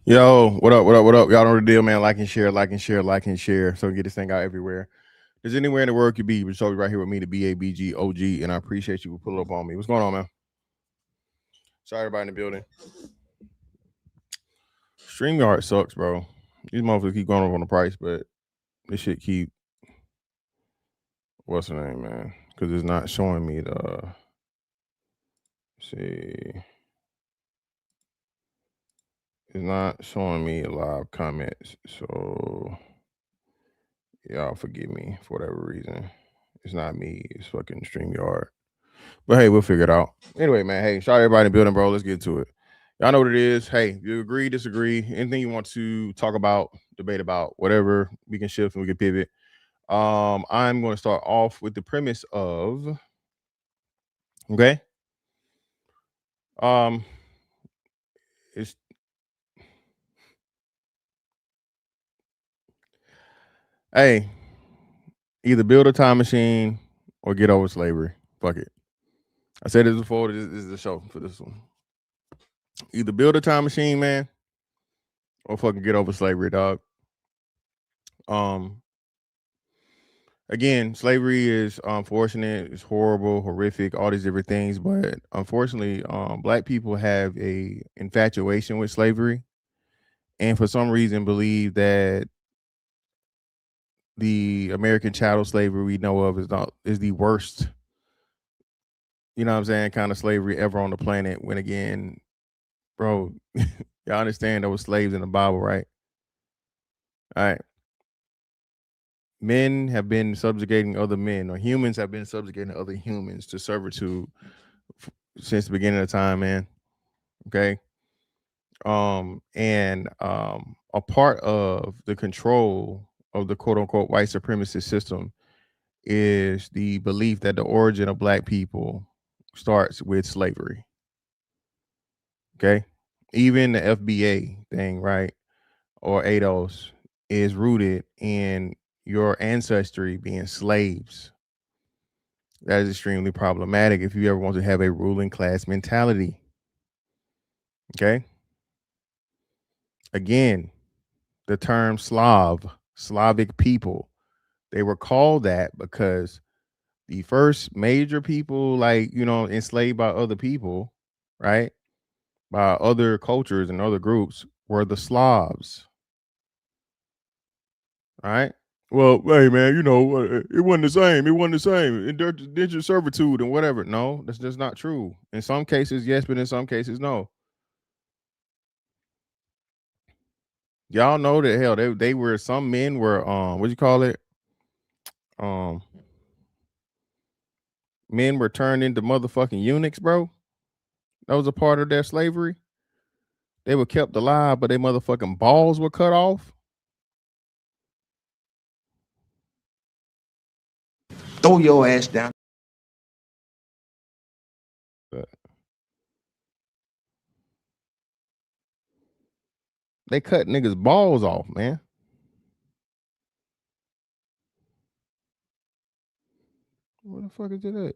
Yo, what up, what up, what up? Y'all know the deal, man. Like and share, like and share, like and share. So get this thing out everywhere. There's anywhere in the world you be, but so right here with me, the BABG OG, and I appreciate you for pulling up on me. What's going on, man? Sorry, everybody in the building. StreamYard sucks, bro. These motherfuckers keep going up on the price, but this shit keep, what's the name, man? Because it's not showing me the, let's see. It's not showing me live comments, so y'all forgive me for whatever reason. It's not me, it's fucking StreamYard. But hey, we'll figure it out. Anyway, man, hey, shout out everybody in the building, bro. Let's get to it. Y'all know what it is. Hey, if you agree, disagree, anything you want to talk about, debate about, whatever, we can shift and we can pivot. I'm going to start off with the premise of, okay? It's hey, either build a time machine or get over slavery. Fuck it. I said this before. This is the show for this one. Either build a time machine, man, or fucking get over slavery, dog. Again, slavery is unfortunate, it's horrible, horrific, all these different things, but unfortunately, black people have a infatuation with slavery, and for some reason believe that the American chattel slavery we know of is the worst, you know what I'm saying, kind of slavery ever on the planet. When again, bro, y'all understand there was slaves in the Bible, right? All right. Men have been subjugating other men, or humans have been subjugating other humans to servitude since the beginning of time, man. Okay. And a part of the control of the quote unquote white supremacist system is the belief that the origin of black people starts with slavery. Okay. Even the FBA thing, right? Or ADOS is rooted in your ancestry being slaves. That is extremely problematic if you ever want to have a ruling class mentality. Okay. Again, the term Slavic people, they were called that because the first major people, like, you know, enslaved by other people, right? by other cultures and other groups were the Slavs. All right. Well, hey man, it wasn't the same. It wasn't the same. Indentured servitude and whatever. No, that's just not true. In some cases, yes, but in some cases, no. Y'all know that hell, they were some men were what do you call it? Um Men were turned into motherfucking eunuchs, bro. That was a part of their slavery. They were kept alive, but their motherfucking balls were cut off. Throw your ass down. They cut niggas' balls off, man. What the fuck is it at?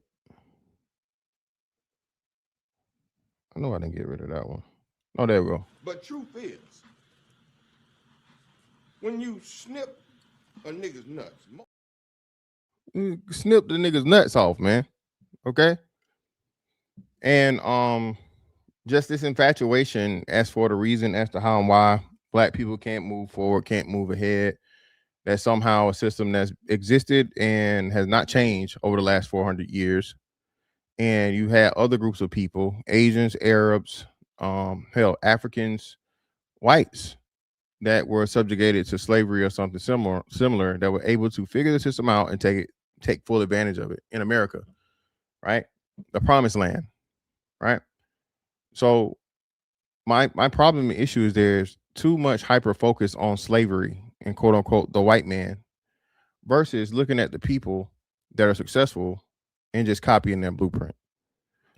I know I didn't get rid of that one. Oh, there we go. But truth is, when you snip a nigga's nuts, Snip the niggas' nuts off, man. Okay. And just this infatuation as for the reason as to how and why black people can't move forward, can't move ahead. That's somehow a system that's existed and has not changed over the last 400 years. And you had other groups of people, Asians, Arabs, hell, Africans, whites, that were subjugated to slavery or something similar that were able to figure the system out and take full advantage of it in America, right? The promised land, right? So my problem and issue is there's too much hyper focus on slavery and quote unquote the white man versus looking at the people that are successful and just copying their blueprint.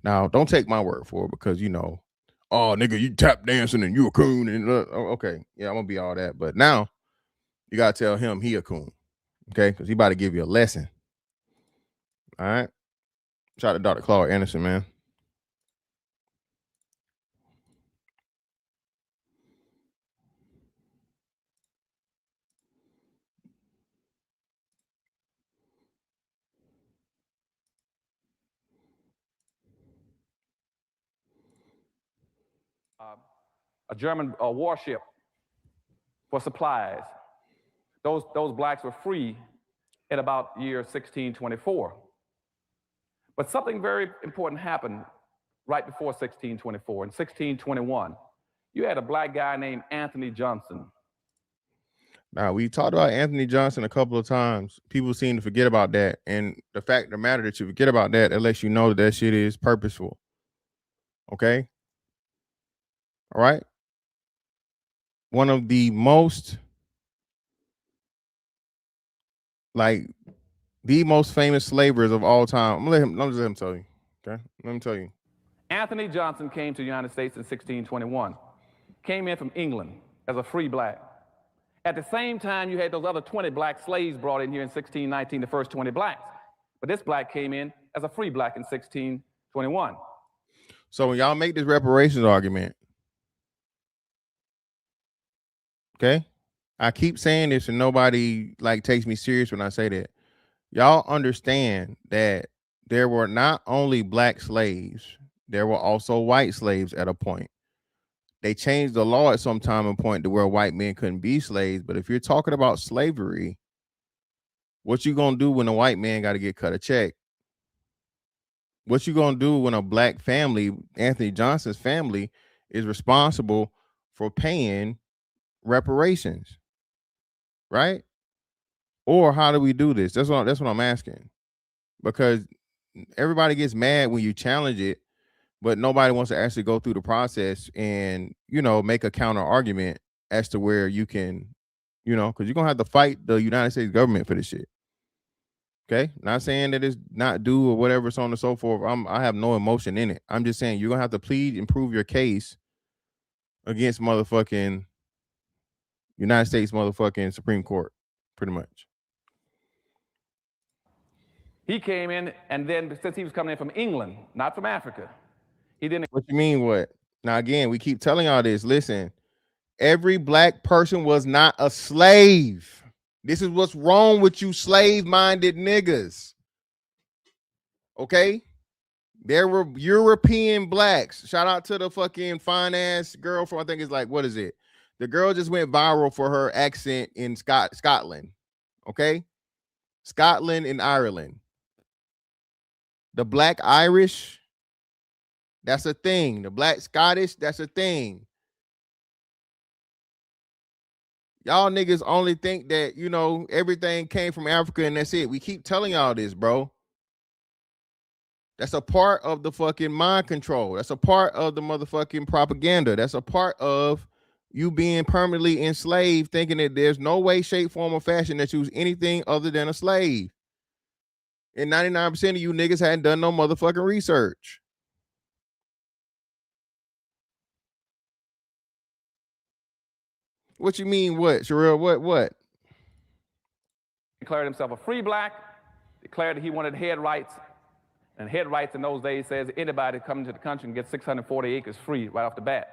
Now, don't take my word for it because oh nigga, you tap dancing and you a coon and okay, yeah, I'm gonna be all that. But now you gotta tell him he a coon, okay? Because he about to give you a lesson. All right. Shout out to Dr. Claude Anderson, man. A German warship for supplies. Those blacks were free in about year 1624. But something very important happened right before 1624. In 1621, you had a black guy named Anthony Johnson. Now, we talked about Anthony Johnson a couple of times. People seem to forget about that. And the fact of the matter that you forget about that, it lets you know that shit is purposeful. Okay? All right? One of the most, the most famous slavers of all time. Let me let him tell you. Okay? Let me tell you. Anthony Johnson came to the United States in 1621. Came in from England as a free black. At the same time, you had those other 20 black slaves brought in here in 1619, the first 20 blacks. But this black came in as a free black in 1621. So when y'all make this reparations argument, okay, I keep saying this and nobody takes me serious when I say that. Y'all understand that there were not only black slaves, there were also white slaves at a point. They changed the law at some time and point to where white men couldn't be slaves. But if you're talking about slavery, what you gonna do when a white man got to get cut a check? What you gonna do when a black family, Anthony Johnson's family, is responsible for paying reparations, right? Or how do we do this? That's what I'm asking. Because everybody gets mad when you challenge it, but nobody wants to actually go through the process and make a counter argument as to where you can, because you're gonna have to fight the United States government for this shit. Okay, not saying that it's not due or whatever, so on and so forth. I have no emotion in it. I'm just saying you're gonna have to plead and prove your case against motherfucking United States motherfucking Supreme Court, pretty much. He came in, and then since he was coming in from England, not from Africa, he didn't. What you mean what? Now again, we keep telling y'all this. Listen, every black person was not a slave. This is what's wrong with you slave-minded niggas. Okay? There were European blacks. Shout out to the fucking fine ass girl from, I think it's like, what is it? The girl just went viral for her accent in Scotland. Okay? Scotland and Ireland. The black Irish, that's a thing. The black Scottish, that's a thing. Y'all niggas only think that, you know, everything came from Africa and that's it. We keep telling y'all this, bro. That's a part of the fucking mind control. That's a part of the motherfucking propaganda. That's a part of you being permanently enslaved, thinking that there's no way, shape, form, or fashion that you was anything other than a slave. And 99% of you niggas hadn't done no motherfucking research. What you mean, what, Sherelle? What? Declared himself a free black, declared that he wanted head rights. And head rights in those days says anybody coming to the country can get 640 acres free right off the bat.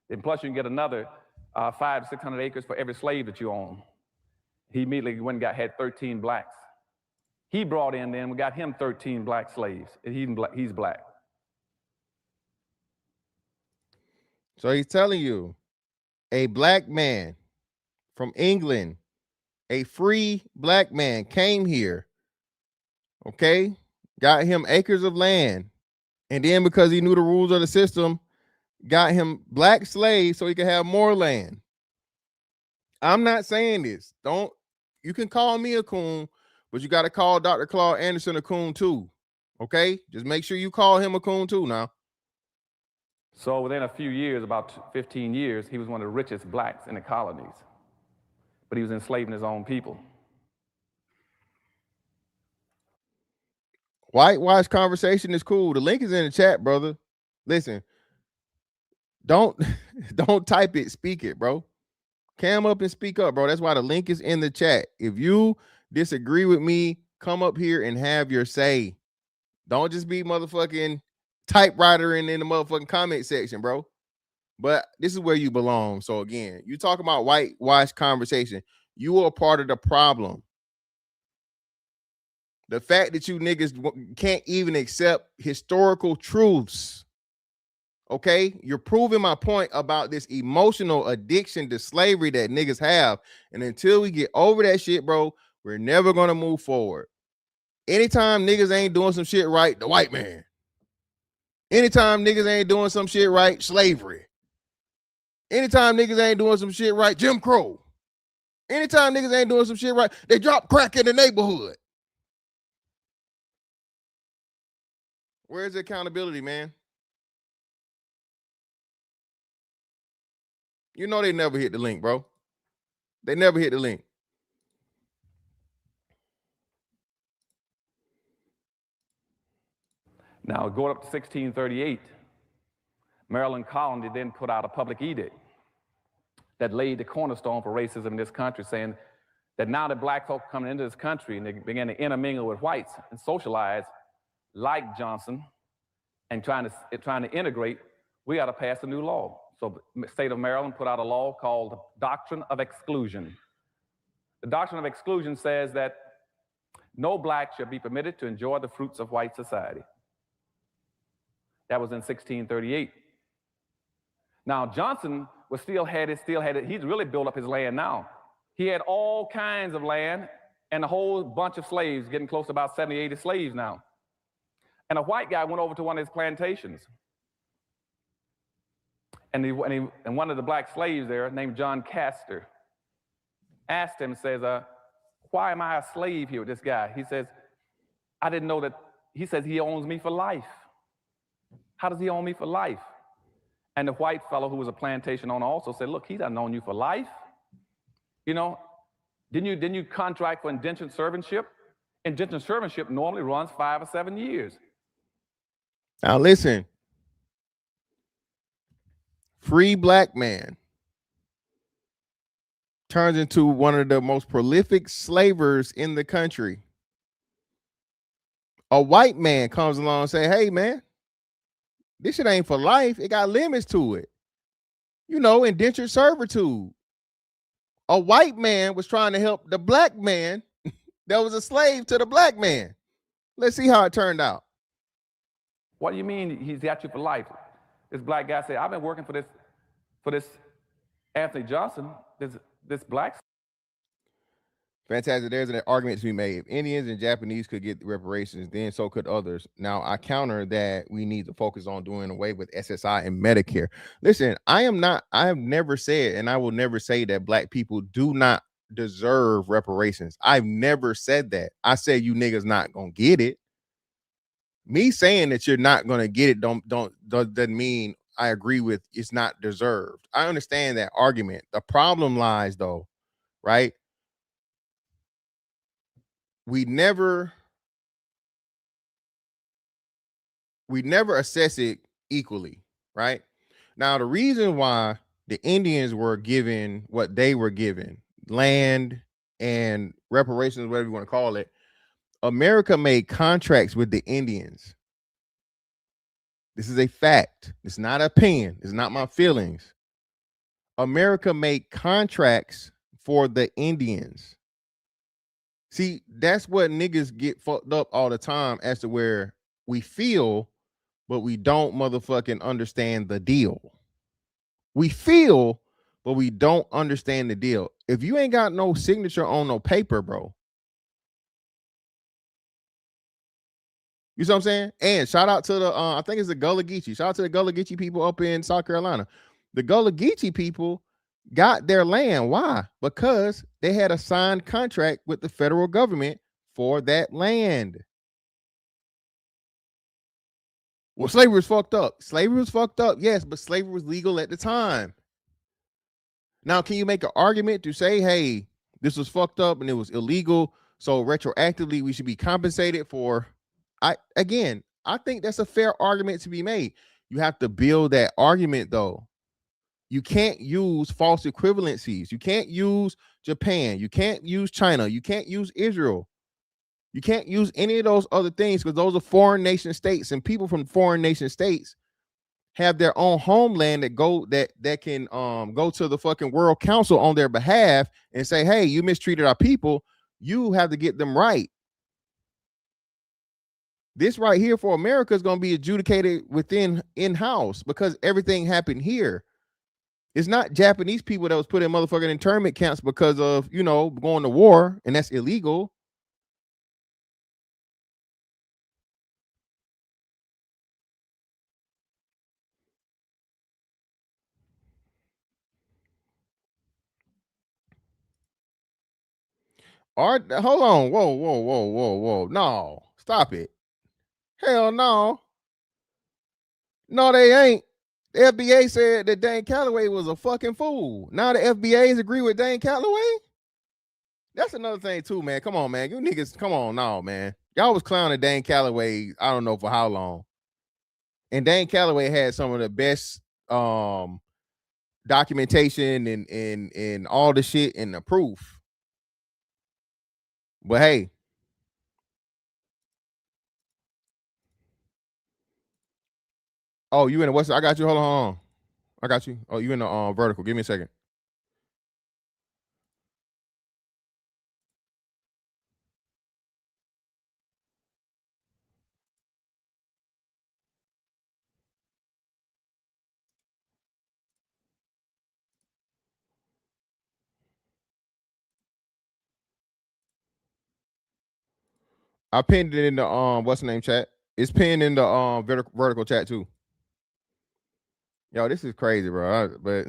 And plus you can get another 500 to 600 acres for every slave that you own. He immediately went and had 13 blacks. He brought in then, we got him 13 black slaves. And he's black. So he's telling you, a black man from England, a free black man came here, okay, got him acres of land, and then because he knew the rules of the system, got him black slaves so he could have more land. I'm not saying this. You can call me a coon, but you got to call Dr. Claude Anderson a coon too, okay? Just make sure you call him a coon too now. So within a few years, about 15 years, he was one of the richest blacks in the colonies. But he was enslaving his own people. Whitewash conversation is cool. The link is in the chat, brother. Listen, don't type it, speak it, bro. Cam up and speak up, bro. That's why the link is in the chat. If you disagree with me, come up here and have your say. Don't just be motherfucking typewriter in the motherfucking comment section, bro. But this is where you belong. So again, you talk about whitewash conversation. You are part of the problem. The fact that you niggas can't even accept historical truths. Okay, you're proving my point about this emotional addiction to slavery that niggas have. And until we get over that shit, bro, we're never gonna move forward. Anytime niggas ain't doing some shit right, the white man. Anytime niggas ain't doing some shit right, slavery. Anytime niggas ain't doing some shit right, Jim Crow. Anytime niggas ain't doing some shit right, they drop crack in the neighborhood. Where's the accountability, man? You know they never hit the link, bro. They never hit the link. Now, going up to 1638, Maryland Colony then put out a public edict that laid the cornerstone for racism in this country, saying that now that black folk coming into this country and they began to intermingle with whites and socialize like Johnson and trying to integrate, we got to pass a new law. So the state of Maryland put out a law called Doctrine of Exclusion. The Doctrine of Exclusion says that no black shall be permitted to enjoy the fruits of white society. That was in 1638. Now, Johnson still had it. He's really built up his land now. He had all kinds of land and a whole bunch of slaves, getting close to about 70, 80 slaves now. And a white guy went over to one of his plantations. And one of the black slaves there, named John Castor, asked him, says, why am I a slave here with this guy? He says, I didn't know that. He says he owns me for life. How does he own me for life? And the white fellow who was a plantation owner also said, look, he doesn't own you for life. You know, didn't you contract for indentured servantship? Indentured servantship normally runs 5 or 7 years. Now listen, free black man turns into one of the most prolific slavers in the country. A white man comes along and say, hey man, this shit ain't for life. It got limits to it. You know, indentured servitude. A white man was trying to help the black man that was a slave to the black man. Let's see how it turned out. What do you mean he's got you for life? This black guy said, I've been working for this Anthony Johnson, this black. Fantastic. There's an argument to be made. If Indians and Japanese could get reparations, then so could others. Now, I counter that we need to focus on doing away with SSI and Medicare. Listen, I have never said, and I will never say that black people do not deserve reparations. I've never said that. I said you niggas not gonna get it. Me saying that you're not gonna get it doesn't mean I agree with it's not deserved. I understand that argument. The problem lies though, right? We never assess it equally, right? Now, the reason why the Indians were given what they were given, land and reparations, whatever you want to call it, America made contracts with the Indians. This is a fact. It's not an opinion. It's not my feelings. America made contracts for the Indians. See, that's what niggas get fucked up all the time as to where we feel, but we don't motherfucking understand the deal. We feel, but we don't understand the deal. If you ain't got no signature on no paper, bro. You see what I'm saying? And shout out to the, I think it's the Gullah Geechee. Shout out to the Gullah Geechee people up in South Carolina. The Gullah Geechee people got their land. Why? Because they had a signed contract with the federal government for that land. Well, slavery was fucked up. Slavery was fucked up, yes, but slavery was legal at the time. Now, can you make an argument to say, hey, this was fucked up and it was illegal, so retroactively we should be compensated for? I think that's a fair argument to be made. You have to build that argument, though. You can't use false equivalencies. You can't use Japan. You can't use China. You can't use Israel. You can't use any of those other things because those are foreign nation states, and people from foreign nation states have their own homeland that can go to the fucking World Council on their behalf and say, hey, you mistreated our people. You have to get them right. This right here for America is going to be adjudicated within in-house because everything happened here. It's not Japanese people that was put in motherfucking internment camps because of, going to war, and that's illegal. Hold on. Whoa. No, stop it. Hell no. No, they ain't. The FBA said that Dane Calloway was a fucking fool. Now the FBAs agree with Dane Calloway? That's another thing too, man. Come on, man. You niggas, come on now, man. Y'all was clowning Dane Calloway, I don't know for how long. And Dane Calloway had some of the best documentation and all the shit and the proof. But hey. Oh, you in the west? I got you. Hold on. I got you. Oh, you in the vertical. Give me a second. I pinned it in the what's the name chat. It's pinned in the vertical chat too. Yo, this is crazy, bro. But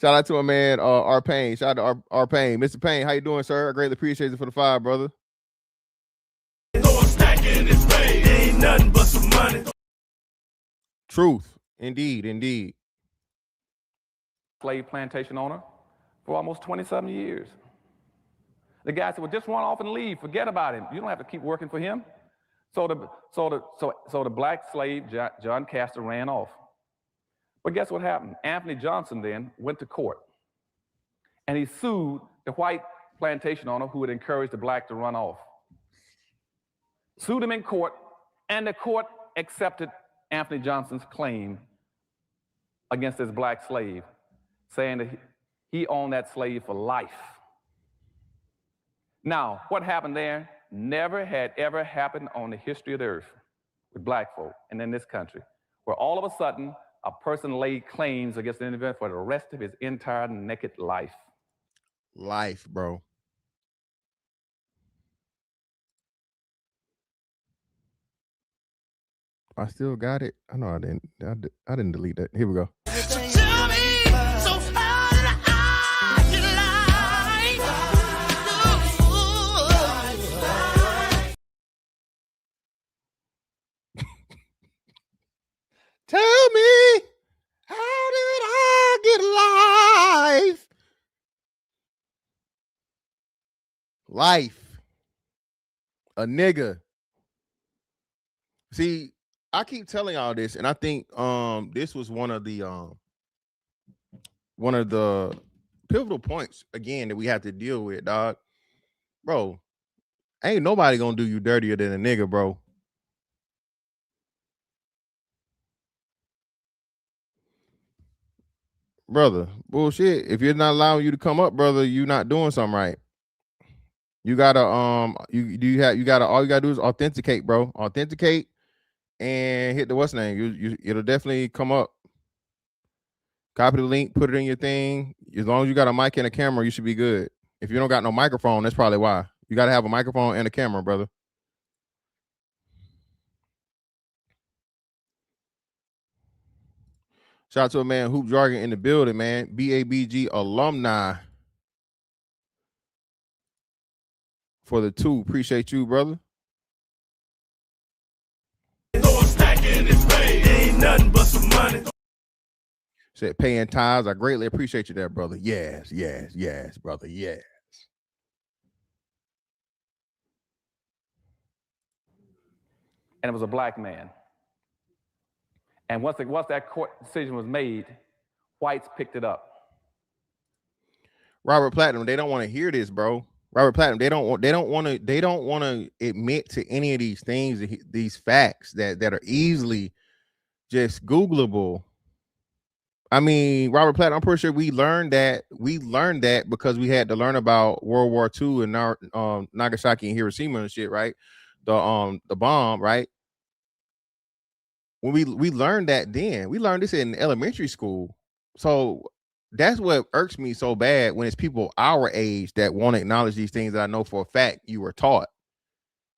shout out to my man R Payne. Shout out to R Payne. Mr. Payne, how you doing, sir? I greatly appreciate it for the 5, brother. Ain't nothing but some money. Truth. Indeed. Slave plantation owner for almost 27 years. The guy said, well, just run off and leave. Forget about him. You don't have to keep working for him. So the black slave, John Castor, ran off. But guess what happened? Anthony Johnson then went to court. And he sued the white plantation owner who had encouraged the black to run off. Sued him in court, and the court accepted Anthony Johnson's claim against his black slave, saying that he owned that slave for life. Now, what happened there never had ever happened on the history of the earth. with black folk and in this country, where all of a sudden a person laid claims against an individual for the rest of his entire naked life. Life, bro. I still got it. I know I didn't. I didn't delete that. Here we go. Tell me, so how did I get life? Tell me, how did I get life? Life. A nigga. See, I keep telling y'all this, and I think this was one of the pivotal points again that we have to deal with, dog. Bro, ain't nobody gonna do you dirtier than a nigga, bro. Brother, bullshit. If you're not allowing you to come up, brother, you're not doing something right. You gotta all you gotta do is authenticate, bro. Authenticate and hit the what's name. It'll definitely come up. Copy the link, put it in your thing. As long as you got a mic and a camera, you should be good. If you don't got no microphone, that's probably why. You gotta have a microphone and a camera, brother. Shout out to a man, Hoop Jargon in the building, man. BABG alumni for the 2. Appreciate you, brother. Ain't nothing but some money. Said paying tithes. I greatly appreciate you there, brother. Yes, brother. Yes. And it was a black man. And once that court decision was made, whites picked it up. Robert Platinum, they don't want to hear this, bro. Robert Platinum, they don't want to admit to any of these things, these facts that are easily just Googleable. I mean, Robert Platt, I'm pretty sure we learned that because we had to learn about World War II and our Nagasaki and Hiroshima and shit, right? The bomb, right? When we learned that then. We learned this in elementary school. So that's what irks me so bad when it's people our age that won't acknowledge these things that I know for a fact you were taught.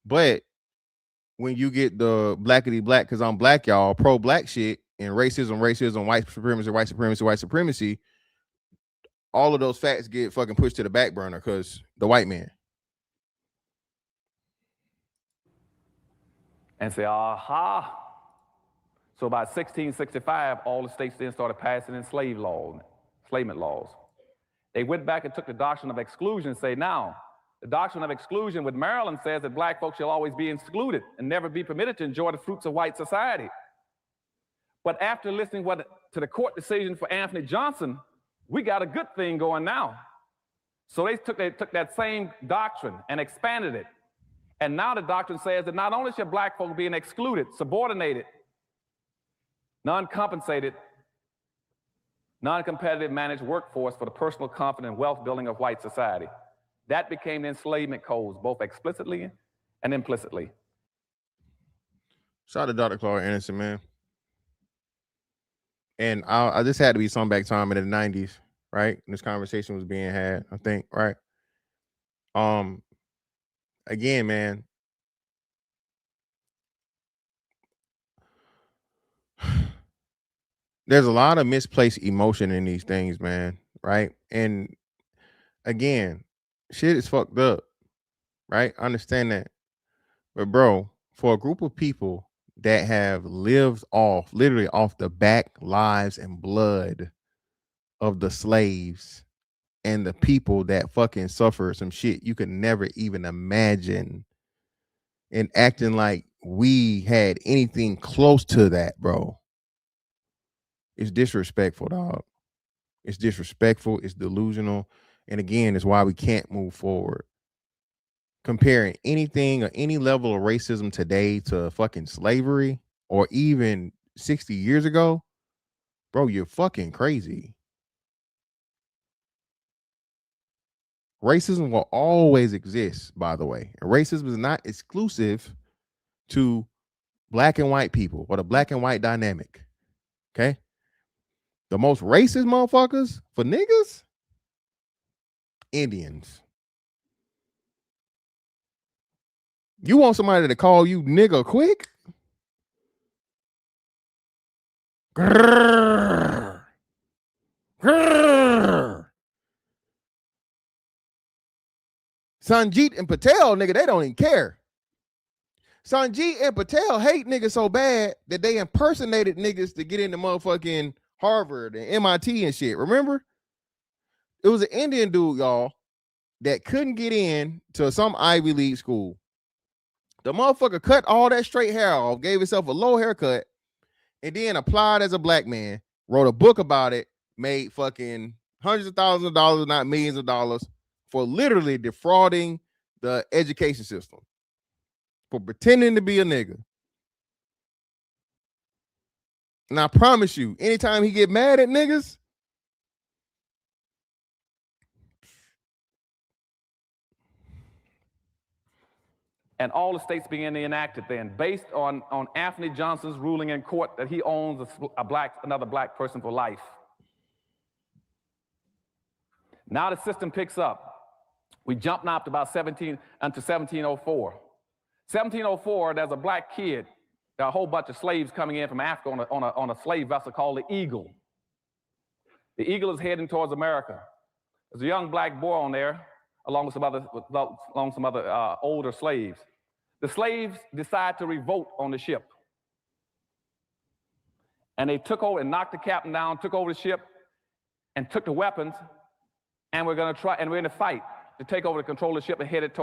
But when you get the blackity black, because I'm black, y'all, pro-black shit, and racism, white supremacy, all of those facts get fucking pushed to the back burner because the white man. And say, aha. So by 1665, all the states then started passing enslavement laws. They went back and took the doctrine of exclusion and say, now, the doctrine of exclusion with Maryland says that black folks shall always be excluded and never be permitted to enjoy the fruits of white society. But after listening to the court decision for Anthony Johnson, we got a good thing going now. So they took that same doctrine and expanded it. And now the doctrine says that not only should black folk be excluded, subordinated, non-compensated, non-competitive managed workforce for the personal comfort and wealth building of white society. That became the enslavement codes, both explicitly and implicitly. Shout out to Dr. Clark Anderson, man. And I just had to be some back time in the 90s, right? And this conversation was being had, I think, right? Again, man. There's a lot of misplaced emotion in these things, man, right? And again, shit is fucked up, right? I understand that. But bro, for a group of people that have lived literally off the back lives and blood of the slaves and the people that fucking suffer some shit you could never even imagine, and acting like we had anything close to that, bro. It's disrespectful, dog. It's disrespectful. It's delusional. And again, it's why we can't move forward. Comparing anything or any level of racism today to fucking slavery or even 60 years ago, bro, you're fucking crazy. Racism will always exist, by the way. And racism is not exclusive to black and white people or the black and white dynamic. Okay. The most racist motherfuckers for niggas, Indians. You want somebody to call you nigga quick? Grrr. Grrr. Sanjit and Patel, nigga, they don't even care. Sanjit and Patel hate niggas so bad that they impersonated niggas to get into motherfucking Harvard and MIT and shit. Remember? It was an Indian dude, y'all, that couldn't get in to some Ivy League school. The motherfucker cut all that straight hair off, gave himself a low haircut, and then applied as a black man, wrote a book about it, made fucking hundreds of thousands of dollars, not millions of dollars, for literally defrauding the education system, for pretending to be a nigga. And I promise you, anytime he get mad at niggas, and all the states began to enact it then, based on Anthony Johnson's ruling in court that he owns another black person for life. Now the system picks up. We jump now up to about 1704. 1704, there's a black kid, there are a whole bunch of slaves coming in from Africa on a slave vessel called the Eagle. The Eagle is heading towards America. There's a young black boy on there, along with some other older slaves. The slaves decide to revolt on the ship. And they took over and knocked the captain down, took over the ship, and took the weapons, and we're going to fight to take over the control of the ship and head it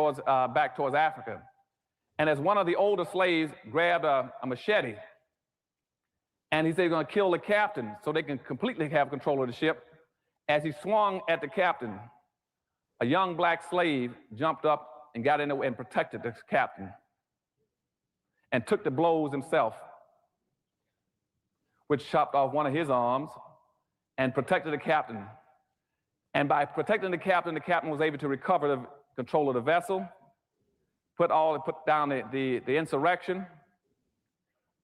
back towards Africa. And as one of the older slaves grabbed a machete, and he said he's going to kill the captain so they can completely have control of the ship, as he swung at the captain, a young black slave jumped up and got in there and protected the captain and took the blows himself, which chopped off one of his arms and protected the captain. And by protecting the captain was able to recover the control of the vessel, put down the insurrection,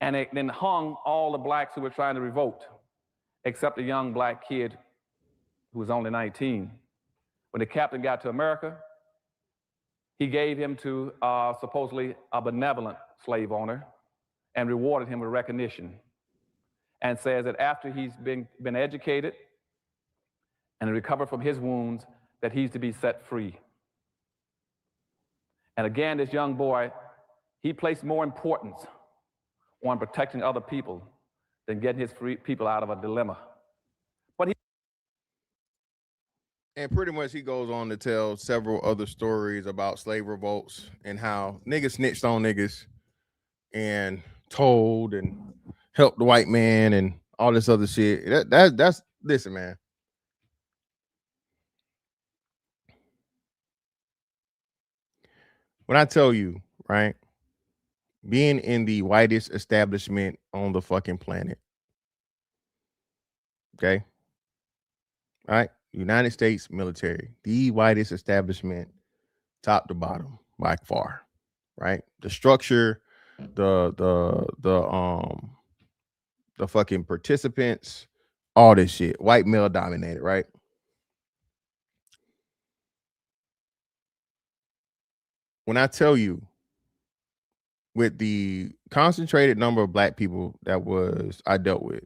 and it then hung all the blacks who were trying to revolt, except a young black kid who was only 19. When the captain got to America, he gave him to supposedly a benevolent slave owner and rewarded him with recognition, and says that after he's been educated and recovered from his wounds, that he's to be set free. And again, this young boy, he placed more importance on protecting other people than getting his people out of a dilemma. And pretty much he goes on to tell several other stories about slave revolts and how niggas snitched on niggas and told and helped the white man and all this other shit. That's listen, man. When I tell you, right, being in the whitest establishment on the fucking planet, okay, all right, United States military, the whitest establishment, top to bottom, by far, right? The structure, the fucking participants, all this shit, white male dominated, right? When I tell you, with the concentrated number of black people that I dealt with,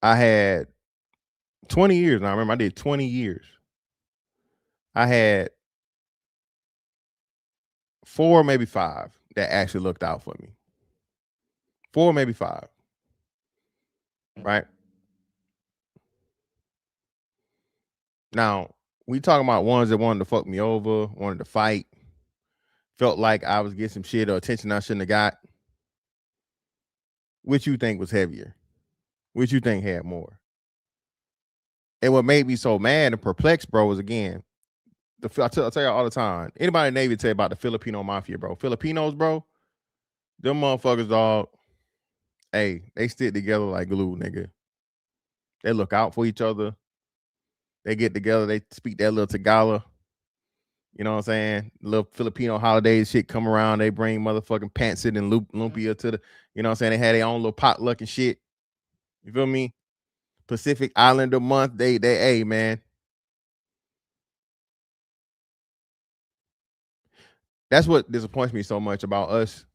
I had 20 years. Now, I remember I did 20 years. I had 4, maybe 5 that actually looked out for me. 4, maybe 5. Right? Now, we talking about ones that wanted to fuck me over, wanted to fight, felt like I was getting some shit or attention I shouldn't have got. Which you think was heavier? Which you think had more? And what made me so mad and perplexed, bro, was again, I tell you all the time. Anybody in the Navy tell you about the Filipino mafia, bro. Filipinos, bro, them motherfuckers, dog. Hey, they stick together like glue, nigga. They look out for each other. They get together. They speak that little Tagalog. You know what I'm saying? Little Filipino holidays shit come around. They bring motherfucking pancit and lumpia to the, you know what I'm saying? They had their own little potluck and shit. You feel me? Pacific Islander month. They, hey, man. That's what disappoints me so much about us.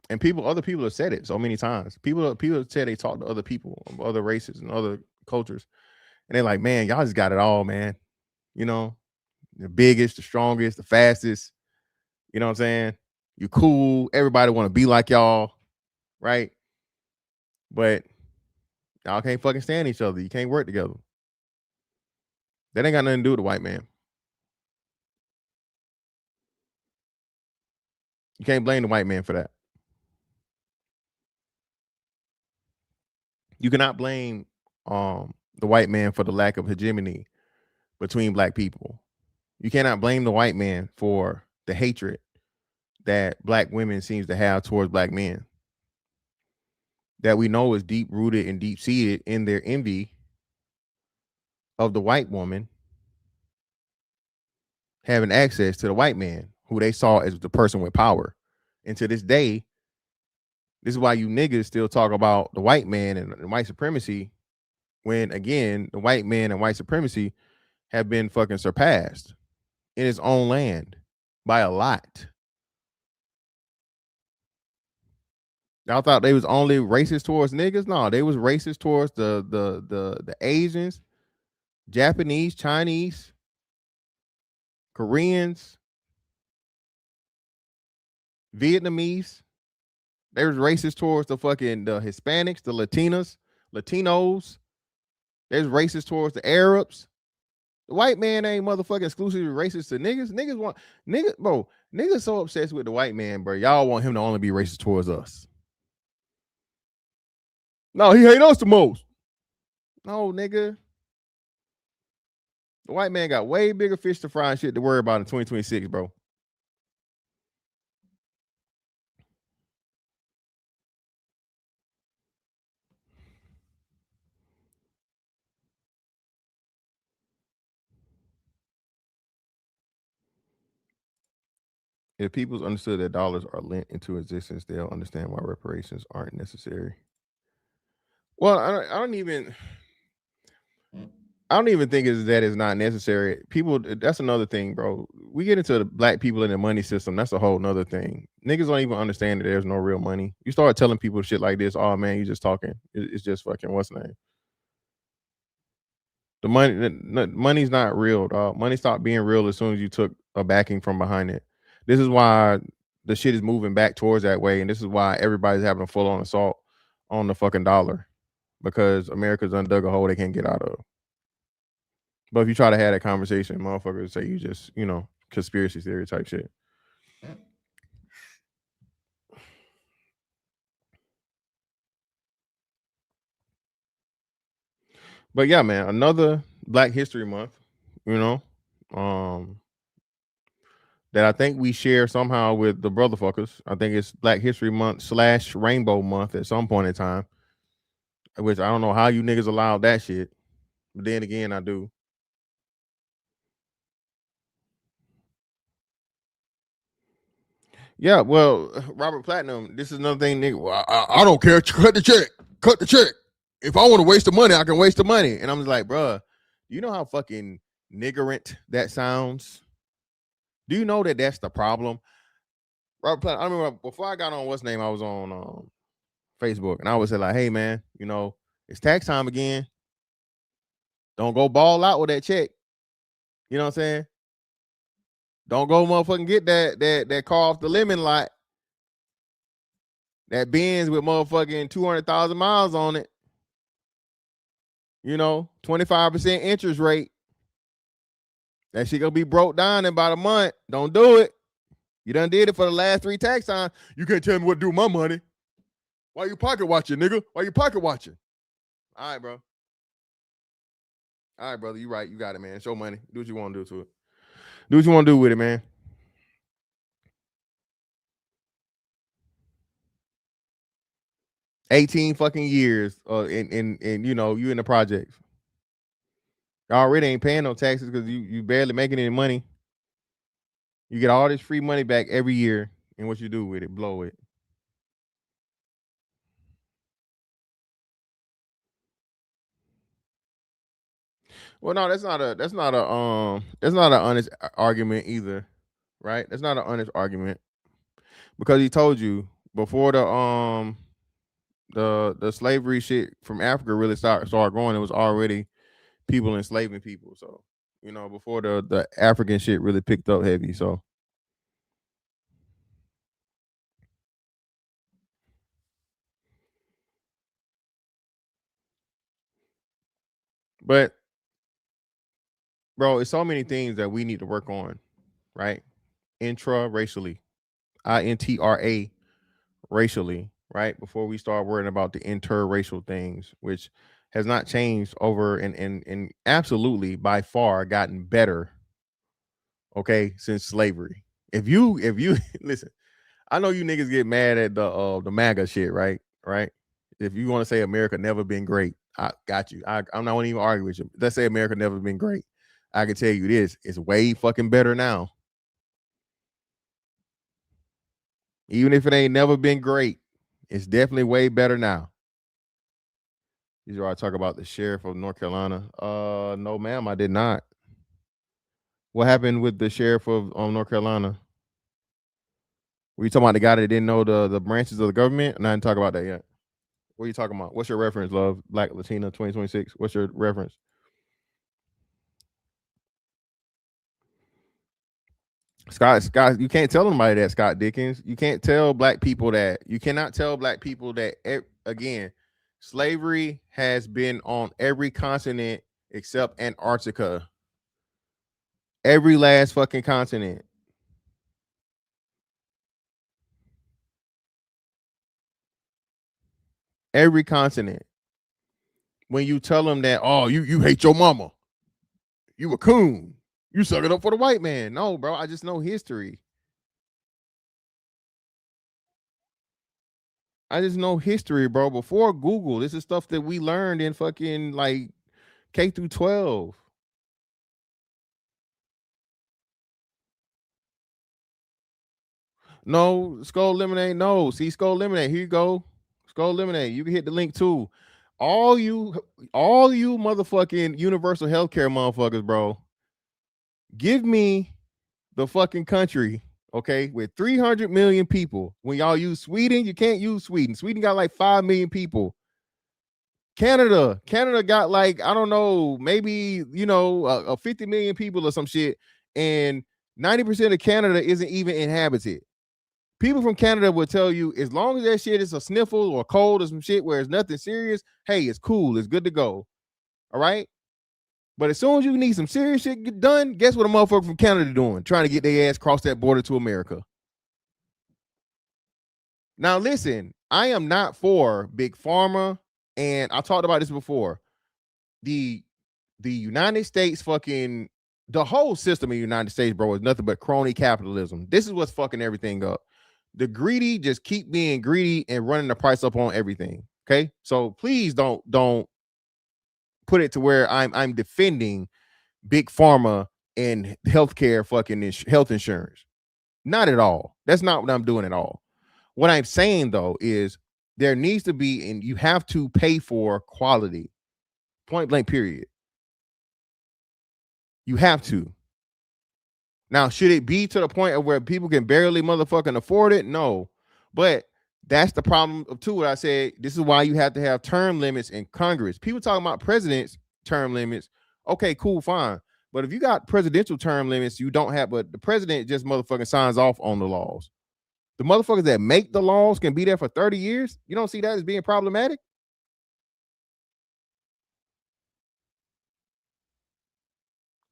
And other people have said it so many times. People say they talk to other people of other races and other cultures. And they're like, man, y'all just got it all, man. You know, the biggest, the strongest, the fastest. You know what I'm saying? You cool. Everybody want to be like y'all, right? But y'all can't fucking stand each other. You can't work together. That ain't got nothing to do with the white man. You can't blame the white man for that. You cannot blame the white man for the lack of hegemony between black people. You cannot blame the white man for the hatred that black women seems to have towards black men. That we know is deep rooted and deep seated in their envy of the white woman having access to the white man who they saw as the person with power. And to this day, this is why you niggas still talk about the white man and white supremacy when, again, the white man and white supremacy have been fucking surpassed in its own land by a lot. Y'all thought they was only racist towards niggas? No, they was racist towards the Asians, Japanese, Chinese, Koreans, Vietnamese. They was racist towards the Hispanics, the Latinos. They was racist towards the Arabs. The white man ain't motherfucking exclusively racist to niggas. Niggas so obsessed with the white man, bro. Y'all want him to only be racist towards us. No, he hate us the most. No, nigga. The white man got way bigger fish to fry and shit to worry about in 2026, bro. If people understood that dollars are lent into existence, they'll understand why reparations aren't necessary. Well, I don't even think that is not necessary. People, that's another thing, bro. We get into the black people in the money system. That's a whole nother thing. Niggas don't even understand that there's no real money. You start telling people shit like this, oh man, you just talking. It's just fucking what's the name? The money's not real, dog. Money stopped being real as soon as you took a backing from behind it. This is why the shit is moving back towards that way, and this is why everybody's having a full-on assault on the fucking dollar, because America's undug a hole they can't get out of. But if you try to have that conversation, motherfuckers say you just, conspiracy theory type shit. But yeah, man, another Black History Month, that I think we share somehow with the brotherfuckers. I think it's Black History Month / Rainbow Month at some point in time, which I don't know how you niggas allowed that shit. But then again, I do. Yeah, well, Robert Platinum, this is another thing, nigga. Well, I don't care. Cut the check. Cut the check. If I want to waste the money, I can waste the money. And I'm just like, bruh, you know how fucking niggerant that sounds? Do you know that that's the problem? Robert Platinum, I remember before I got on what's name, I was on Facebook, and I was like, hey, man, it's tax time again. Don't go ball out with that check. You know what I'm saying? Don't go motherfucking get that car off the lemon lot. That Benz with motherfucking 200,000 miles on it. 25% interest rate. That shit gonna be broke down in about a month. Don't do it. You done did it for the last 3 tax times. You can't tell me what to do with my money. Why you pocket watching, nigga? Why you pocket watching? All right, bro. All right, brother. You right. You got it, man. Show money. Do what you want to do to it. Do what you want to do with it, man. 18 fucking years in you in the projects. You already ain't paying no taxes because you barely making any money. You get all this free money back every year, and what you do with it? Blow it. Well, no, that's not an honest argument either, right? That's not an honest argument because he told you before the slavery shit from Africa really started growing. It was already people enslaving people. So before the African shit really picked up heavy. So but bro, it's so many things that we need to work on, right? Intra-racially, INTRA racially, right? Before we start worrying about the interracial things, which has not changed over and absolutely by far gotten better, okay, since slavery. If you listen, I know you niggas get mad at the MAGA shit, right? Right? If you want to say America never been great, I got you. I'm not gonna even argue with you. Let's say America never been great. I can tell you this, it's way fucking better now. Even if it ain't never been great, it's definitely way better now. These are I talk about the sheriff of North Carolina. No, ma'am, I did not. What happened with the sheriff of North Carolina? Were you talking about the guy that didn't know the branches of the government? And I didn't talk about that yet. What are you talking about? What's your reference, love? Black Latina 2026. What's your reference? Scott, you can't tell anybody that, Scott Dickens. You can't tell black people that. You cannot tell black people that, again, slavery has been on every continent except Antarctica. Every last fucking continent. Every continent. When you tell them that, oh, you hate your mama. You a coon. You suck it up for the white man. No, bro, I just know history. I just know history, bro. Before Google, this is stuff that we learned in fucking like K through 12. No, Skull Lemonade. No, see Skull Lemonade. Here you go. Skull Lemonade. You can hit the link too. All you motherfucking universal healthcare motherfuckers, bro. Give me the fucking country, okay, with 300 million people. When y'all use Sweden, you can't use Sweden. Sweden got like 5 million people. Canada got like, I don't know, maybe, 50 million people or some shit. And 90% of Canada isn't even inhabited. People from Canada will tell you, as long as that shit is a sniffle or cold or some shit where it's nothing serious, hey, it's cool. It's good to go. All right. But as soon as you need some serious shit get done, guess what a motherfucker from Canada doing? Trying to get their ass across that border to America. Now, listen, I am not for big pharma. And I talked about this before. The United States fucking, the whole system of the United States, bro, is nothing but crony capitalism. This is what's fucking everything up. The greedy just keep being greedy and running the price up on everything. Okay. So please don't put it to where I'm defending big pharma and healthcare fucking health insurance. Not at all. That's not what I'm doing at all. What I'm saying though is there needs to be, and you have to pay for quality. Point blank, period. You have to. Now, should it be to the point of where people can barely motherfucking afford it? No. But that's the problem of too. What I said, this is why you have to have term limits in Congress. People talking about presidents' term limits. Okay, cool, fine. But if you got presidential term limits, you don't have, but the president just motherfucking signs off on the laws. The motherfuckers that make the laws can be there for 30 years. You don't see that as being problematic?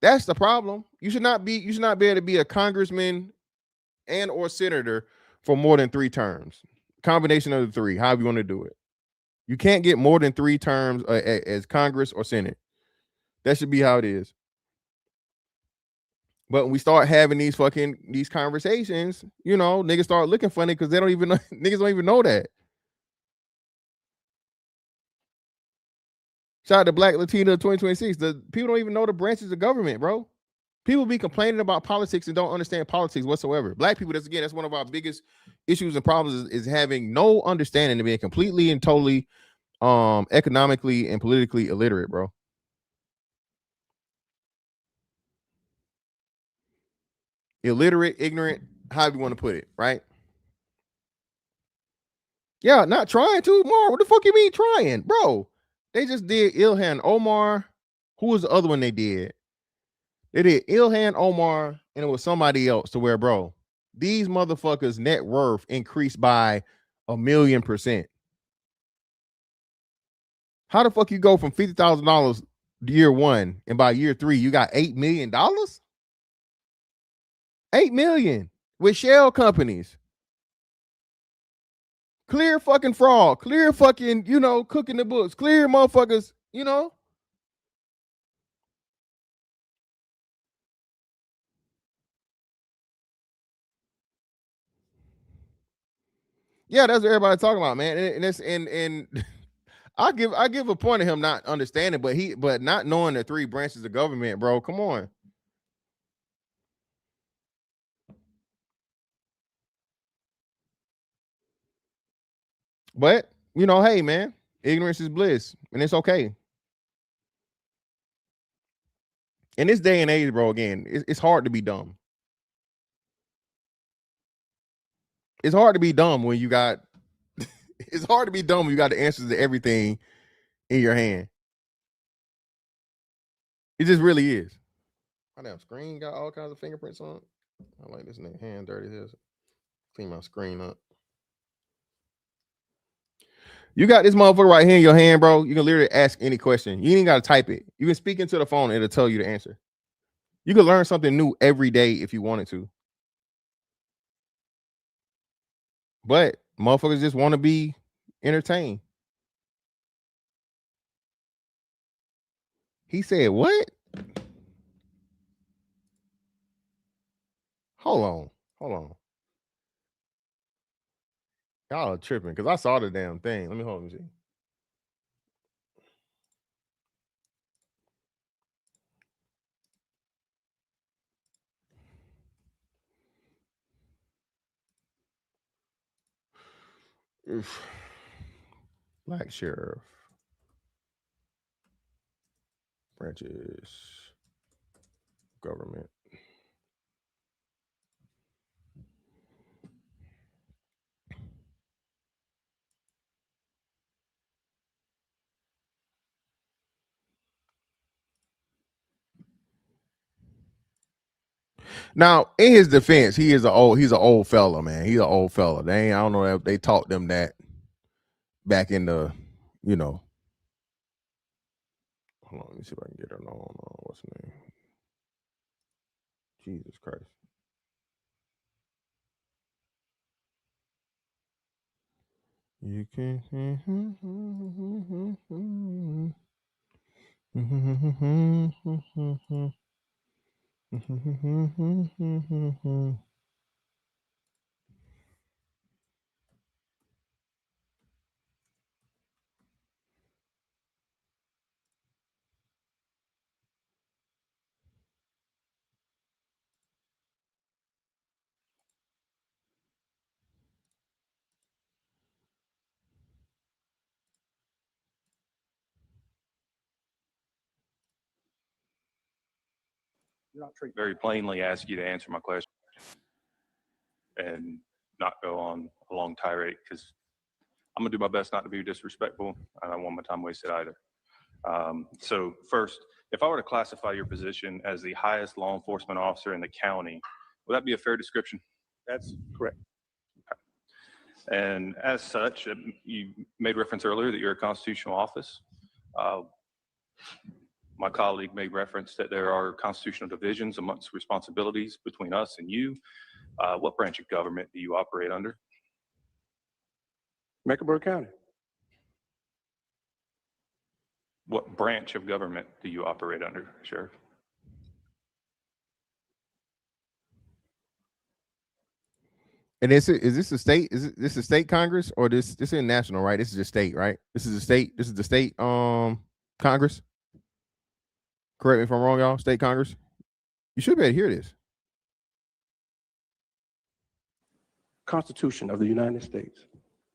That's the problem. You should not be able to be a congressman and or senator for more than 3 terms. Combination of the 3, however you want to do it. You can't get more than 3 terms as Congress or Senate. That should be how it is. But when we start having these conversations, niggas start looking funny because they don't even know, niggas don't even know that. Shout out to Black Latina 2026. The people don't even know the branches of government, bro. People be complaining about politics and don't understand politics whatsoever. Black people, that's one of our biggest issues and problems is having no understanding and being completely and totally economically and politically illiterate, bro. Illiterate, ignorant, however you want to put it, right? Yeah, not trying to, Mar. What the fuck you mean trying, bro? They just did Ilhan Omar. Who was the other one they did? They did Ilhan Omar, and it was somebody else to where, bro, these motherfuckers' net worth increased by 1,000,000%. How the fuck you go from $50,000 year one, and by year 3 you got $8 million? $8 million with shell companies. Clear fucking fraud, clear fucking, cooking the books, clear motherfuckers, Yeah, that's what everybody's talking about, man. And it's and I give a point of him not understanding, but not knowing the 3 branches of government, bro. Come on. But hey, man, ignorance is bliss, and it's okay. In this day and age, bro, again, it's hard to be dumb. It's hard to be dumb when you got it's hard to be dumb when you got the answers to everything in your hand. It just really is. My damn screen got all kinds of fingerprints on it. I like this nigga hand dirty here. Clean my screen up. You got this motherfucker right here in your hand, bro. You can literally ask any question. You ain't got to type it. You can speak into the phone and it'll tell you the answer. You can learn something new every day if you wanted to. But motherfuckers just want to be entertained. He said, what? Hold on. Y'all are tripping because I saw the damn thing. Let me hold on. See. Oof. Black sheriff. Branches. Government. Now, in his defense, he's an old fella, man. He's an old fella. I don't know if they taught them that back in the, Hold on, let me see if I can get her on. What's her name? Jesus Christ. You can. Very plainly ask you to answer my question and not go on a long tirade, because I'm gonna do my best not to be disrespectful. I don't want my time wasted either. So first, if I were to classify your position as the highest law enforcement officer in the county, would that be a fair description? That's correct. Okay. And as such, you made reference earlier that you're a constitutional office. My colleague made reference that there are constitutional divisions amongst responsibilities between us and you. What branch of government do you operate under? Mecklenburg County. What branch of government do you operate under, Sheriff? And is this a state? Is this a state Congress or this is national, right? This is just state, right? This is the state Congress. Correct me if I'm wrong, y'all. State Congress. You should be able to hear this. Constitution of the United States.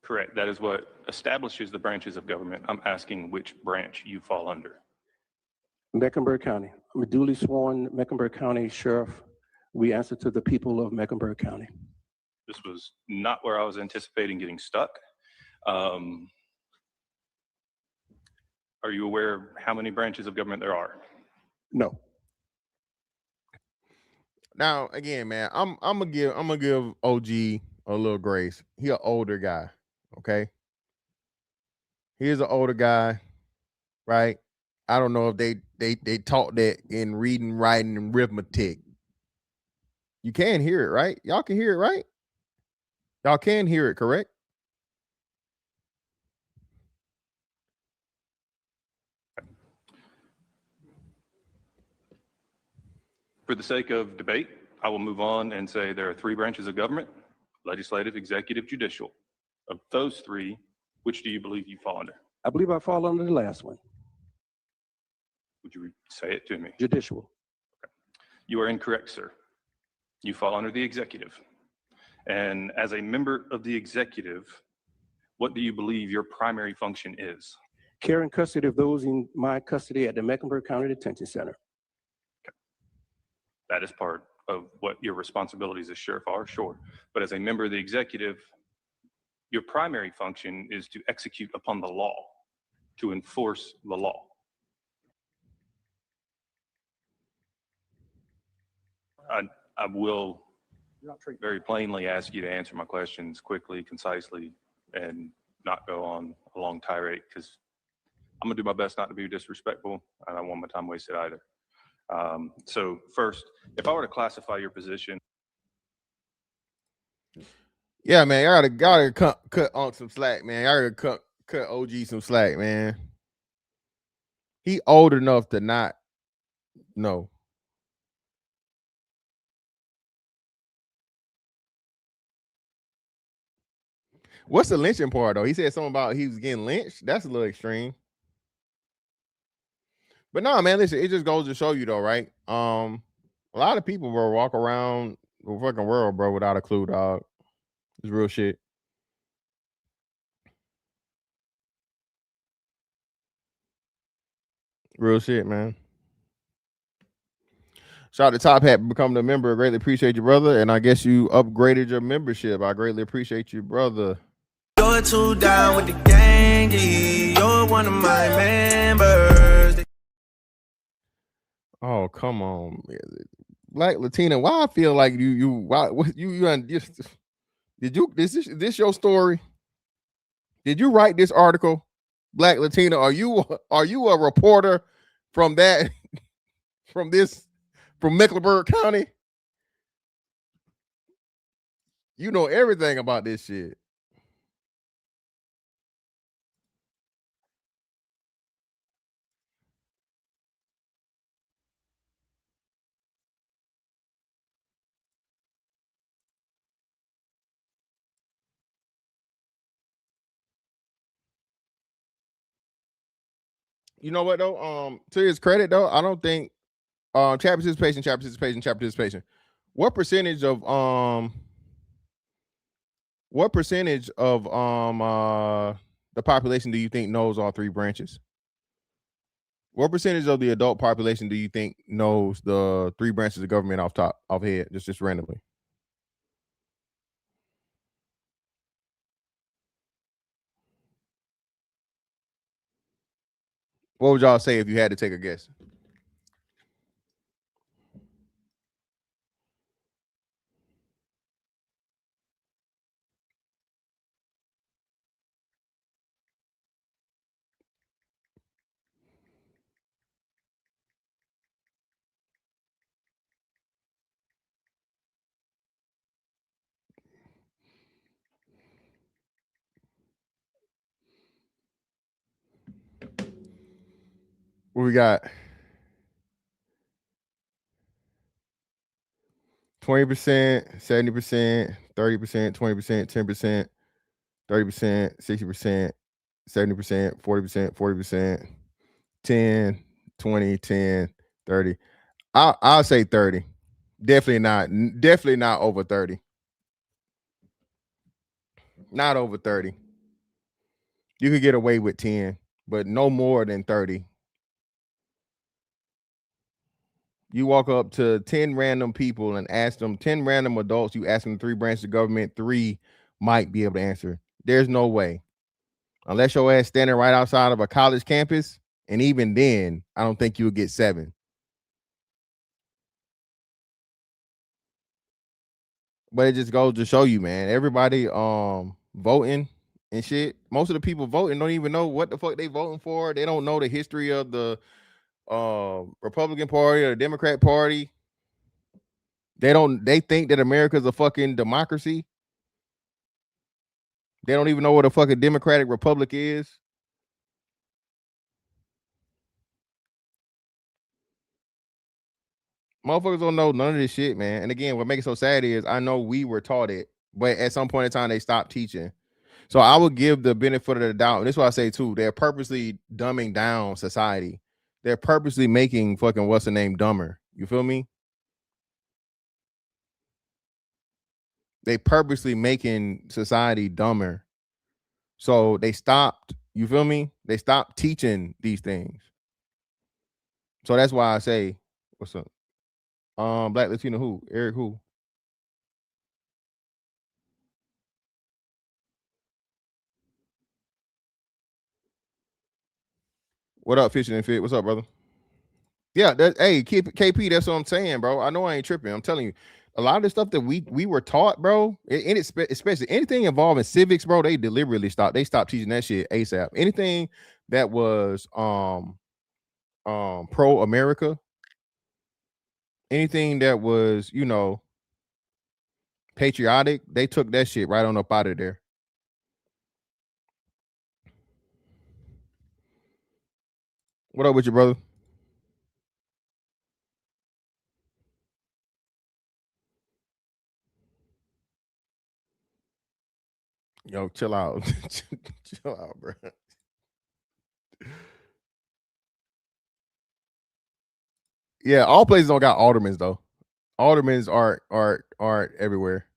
Correct. That is what establishes the branches of government. I'm asking which branch you fall under. Mecklenburg County. I'm a duly sworn Mecklenburg County Sheriff. We answer to the people of Mecklenburg County. This was not where I was anticipating getting stuck. Are you aware of how many branches of government there are? No. Now, again, man, I'm gonna give OG a little grace. He an older guy, okay? He's an older guy, right? I don't know if they taught that in reading, writing, and arithmetic. You can hear it, right? Y'all can hear it, right? Y'all can hear it, correct? For the sake of debate, I will move on and say there are three branches of government: legislative, executive, judicial. Of those three, which do you believe you fall under? I believe I fall under the last one, Would you say it to me? judicial. You are incorrect, sir. You fall under the executive. And as a member of the executive, what do you believe your primary function is? Care and custody of those in my custody at the Mecklenburg County Detention Center. That is part of what your responsibilities as sheriff are, sure. But as a member of the executive, your primary function is to execute upon the law, to enforce the law. I will very plainly ask you to answer my questions quickly, concisely, and not go on a long tirade, because I'm gonna do my best not to be disrespectful, and I don't want my time wasted either. So first, if I were to classify your position. Yeah, man, I gotta cut on some slack, man. I gotta cut OG some slack, man. He old enough to not know. What's the lynching part though? He said something about he was getting lynched. That's a little extreme. But no, man, listen, it just goes to show you though, right? A lot of people will walk around the fucking world, bro, without a clue, dog. It's real shit. Real shit, man. Shout out to Top Hat for becoming a member. Greatly appreciate you, brother. And I guess you upgraded your membership. I greatly appreciate you, brother. You're too down with the gang. You're one of my members. Oh, come on, Black Latina. Why I feel like why is this your story? Did you write this article, Black Latina? Are you a reporter from that from Mecklenburg County? You know everything about this shit. You know what though? To his credit though, I don't think chapter participation. What percentage of the population do you think knows all three branches? What percentage of the adult population do you think knows the three branches of government off head, just randomly? What would y'all say if you had to take a guess? What we got? 20%, 70%, 30%, 20%, 10%, 30%, 60%, 70%, 40%, 40%, 10, 20, 10, 30. I'll say 30. Definitely not over 30. Not over 30. You could get away with 10, but no more than 30. You walk up to 10 random people and ask them, 10 random adults, you ask them 3 branches of government, 3 might be able to answer. There's no way. Unless your ass standing right outside of a college campus, and even then, I don't think you'll get 7. But it just goes to show you, man, everybody voting and shit. Most of the people voting don't even know what the fuck they voting for. They don't know the history of the Republican Party or the Democrat Party. They think that America's a fucking democracy. They don't even know what a fucking democratic republic is. Motherfuckers don't know none of this shit, man. And again, what makes it so sad is I know we were taught it, but at some point in time they stopped teaching. So I would give the benefit of the doubt. And this is what I say too. They're purposely dumbing down society. They're purposely making fucking what's the name dumber. You feel me? They purposely making society dumber. So they stopped, you feel me? They stopped teaching these things. So that's why I say, what's up? Black Latino who? Eric who? What up, Fishing and Fit? What's up, brother? Yeah, hey, KP, that's what I'm saying, bro. I know I ain't tripping. I'm telling you, a lot of the stuff that we were taught, bro, and especially anything involving civics, bro, they deliberately stopped. They stopped teaching that shit ASAP. Anything that was pro America, anything that was, you know, patriotic, they took that shit right on up out of there. What up with you, brother? Yo, chill out. Chill out, bro. Yeah, all places don't got aldermans though. Aldermans aren't everywhere.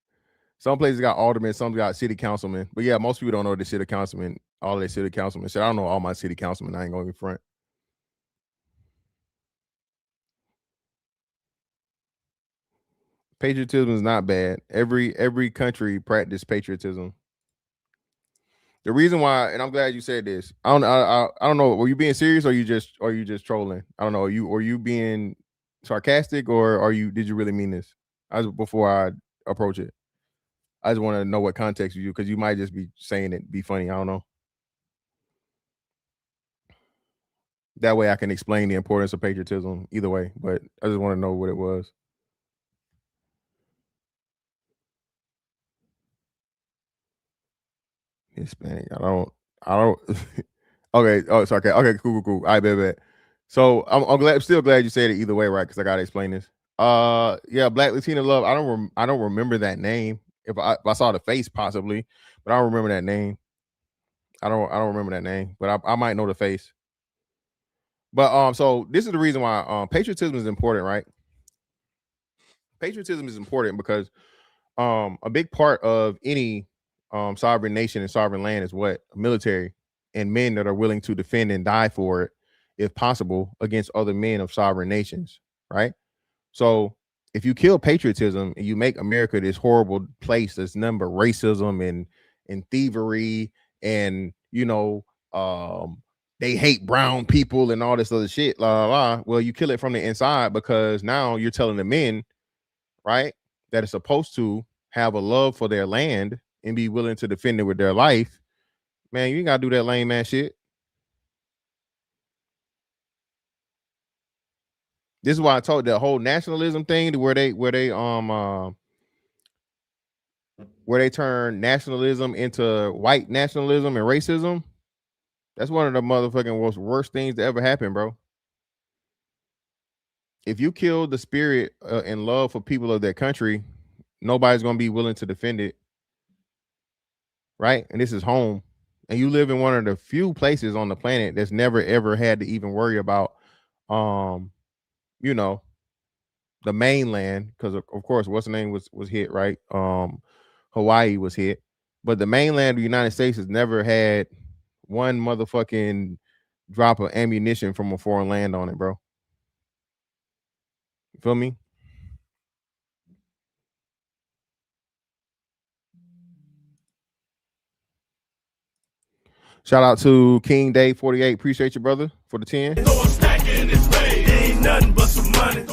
Some places got aldermen, some got city councilmen. But yeah, most people don't know the city councilmen, all of the city councilmen. Shit, I don't know all my city councilmen. I ain't going to be front. Patriotism is not bad. Every country practice patriotism. The reason why, and I'm glad you said this. I don't know. Were you being serious or you just trolling? I don't know. Are you being sarcastic or did you really mean this? Before I approach it. I just want to know what context you, because you might just be saying it be funny. I don't know. That way I can explain the importance of patriotism either way, but I just want to know what it was. Hispanic. I don't okay. Oh, it's okay. Okay, cool. I bet. So I'm still glad you said it either way, right? Because I gotta explain this. Yeah, Black Latina Love. I don't remember that name. If I saw the face possibly, but I don't remember that name. I don't remember that name, but I might know the face. But so this is the reason why patriotism is important, right? Patriotism is important because a big part of any sovereign nation and sovereign land is what? Military and men that are willing to defend and die for it, if possible, against other men of sovereign nations, right? So if you kill patriotism and you make America this horrible place that's nothing but racism and thievery and, you know, they hate brown people and all this other shit, well, you kill it from the inside, because now you're telling the men, right, that are supposed to have a love for their land and be willing to defend it with their life. Man, you ain't gotta do that lame ass shit. This is why I told the whole nationalism thing, where they turn nationalism into white nationalism and racism. That's one of the motherfucking worst things to ever happen, bro. If you kill the spirit and love for people of their country, nobody's gonna be willing to defend it, right? And this is home, and you live in one of the few places on the planet that's never ever had to even worry about, you know, the mainland, because of course, what's the name was hit, right? Hawaii was hit, but the mainland of the United States has never had one motherfucking drop of ammunition from a foreign land on it, bro. You feel me? Shout out to King Day 48. Appreciate you, brother, for the 10. Ain't nothing but some money.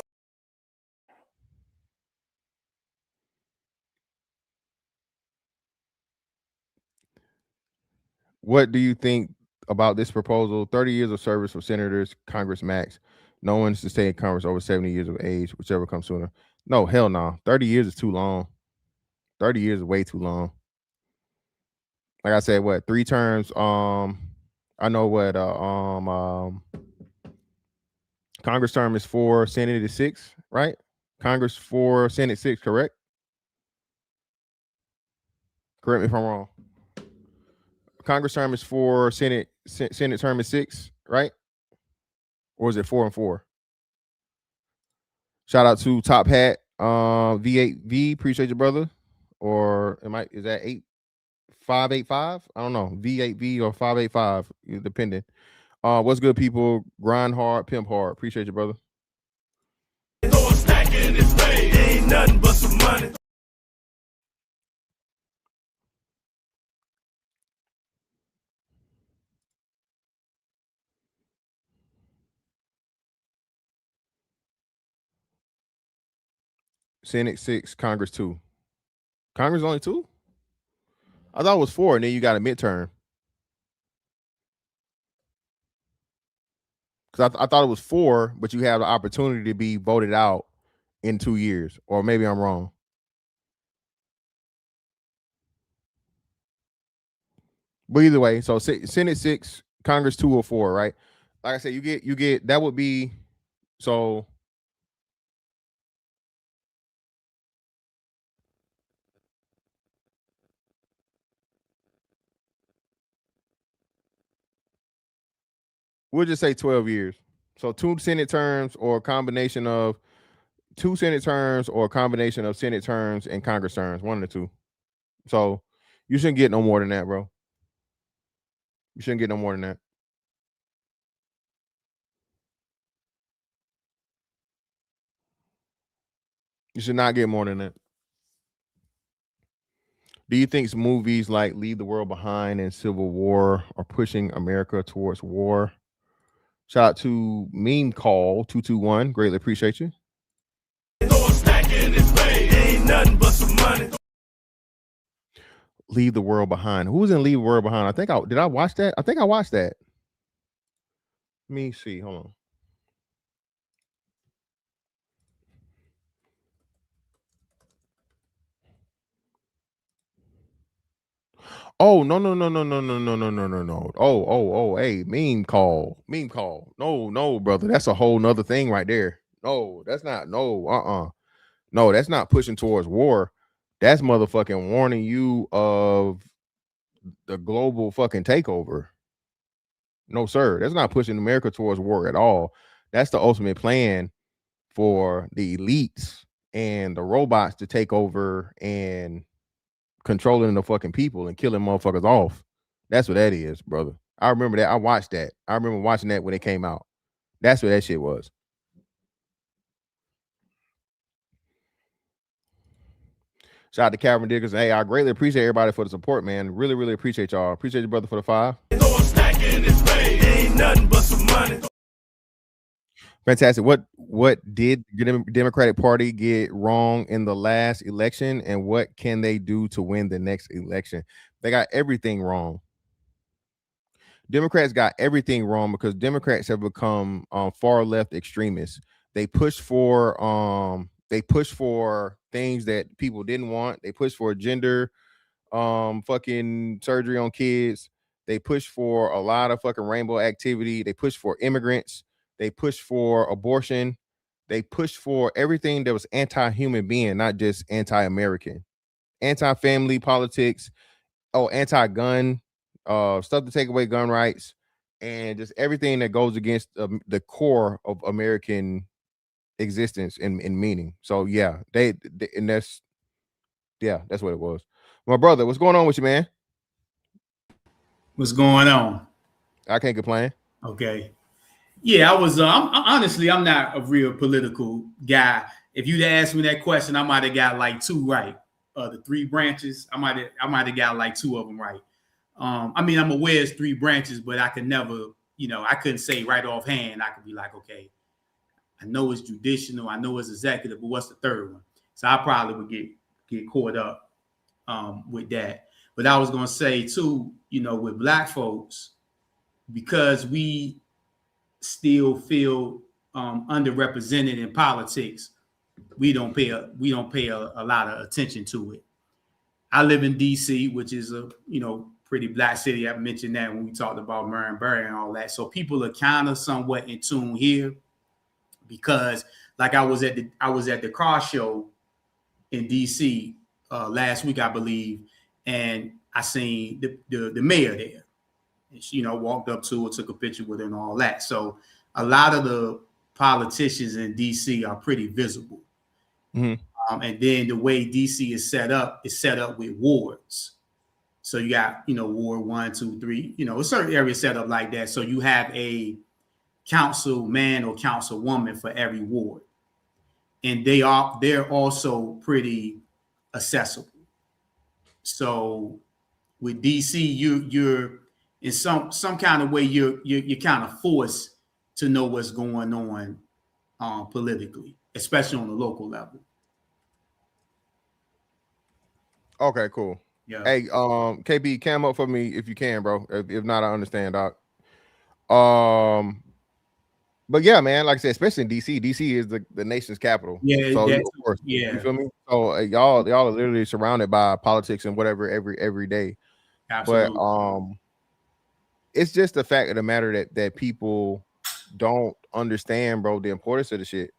What do you think about this proposal? 30 years of service for senators, Congress max. No one's to stay in Congress over 70 years of age, whichever comes sooner. No, hell no. 30 years is too long. 30 years is way too long. Like I said, what, 3 terms? I know what Congress term is 4, Senate is 6, right? Congress 4, Senate 6, correct? Correct me if I'm wrong. Congress term is 4, Senate term is 6, right? Or is it 4 and 4? Shout out to Top Hat, V8V. Appreciate you, brother. Or is that 8585? I don't know. V8V or 585, depending. What's good, people? Grind hard, pimp hard. Appreciate you, brother. Ain't nothing but some money. Senate 6, Congress 2. Congress only 2? I thought it was 4, and then you got a midterm. Because I thought it was 4, but you have the opportunity to be voted out in 2 years. Or maybe I'm wrong. But either way, so Senate 6, Congress 2 or 4, right? Like I said, you get that would be so. We'll just say 12 years. So 2 Senate terms or a combination of 2 Senate terms or a combination of Senate terms and Congress terms, one of the two. So you shouldn't get no more than that, bro. You shouldn't get no more than that. You should not get more than that. Do you think movies like Leave the World Behind and Civil War are pushing America towards war? Shout out to Meme Call 221. Greatly appreciate you. Ain't nothing but some money. Leave the World Behind. Who's in Leave the World Behind? Did I watch that? I think I watched that. Let me see. Hold on. Oh, no. Oh, hey, meme call. No, brother. That's a whole nother thing right there. No, that's not. No, No, that's not pushing towards war. That's motherfucking warning you of the global fucking takeover. No, sir. That's not pushing America towards war at all. That's the ultimate plan for the elites and the robots to take over and controlling the fucking people and killing motherfuckers off. That's what that is, brother. I remember that. I watched that. I remember watching that when it came out. That's what that shit was. Shout out to Calvin Diggers. Hey, I greatly appreciate everybody for the support, man. Really, really appreciate y'all. Appreciate you, brother, for the 5. Ain't nothing but some money. Fantastic. What did the Democratic Party get wrong in the last election, and what can they do to win the next election? They got everything wrong. Democrats got everything wrong because Democrats have become far left extremists. They push for things that people didn't want. They push for gender fucking surgery on kids. They push for a lot of fucking rainbow activity. They push for immigrants. They push for abortion. They push for everything that was anti-human being, not just anti-American. Anti-family politics, anti-gun, stuff to take away gun rights, and just everything that goes against the core of American existence and meaning. So yeah, they and that's what it was. My brother, what's going on with you, man? What's going on? I can't complain. Okay. Yeah, I was. Honestly, I'm not a real political guy. If you'd asked me that question, I might have got like two right. The three branches, I might have got like two of them right. I mean, I'm aware it's three branches, but I could never, I couldn't say right offhand. I could be like, okay, I know it's judicial, I know it's executive, but what's the third one? So I probably would get caught up with that. But I was gonna say too, with Black folks, because we still feel underrepresented in politics, we don't pay a lot of attention to it. I live in DC, which is a pretty black city. I mentioned that when we talked about Marion and all that. So people are kind of somewhat in tune here, because like I was at the car show in DC last week, I believe, and I seen the mayor there. And she, walked up to her, took a picture with her and all that. So a lot of the politicians in DC are pretty visible. Mm-hmm. And then the way DC is set up with wards. So you got, Ward 1, 2, 3, a certain area set up like that. So you have a councilman or councilwoman for every ward. And they're also pretty accessible. So with DC, you're in some kind of way you're kind of forced to know what's going on politically, especially on the local level. Okay, cool. Yeah. Hey, KB, cam up for me if you can, bro. If not, I understand, doc. But yeah, man, like I said, especially in DC. DC is the nation's capital. Yeah, so of course, yeah. You feel me? So y'all are literally surrounded by politics and whatever every day. Absolutely. But it's just the fact of the matter that people don't understand, bro, the importance of the shit,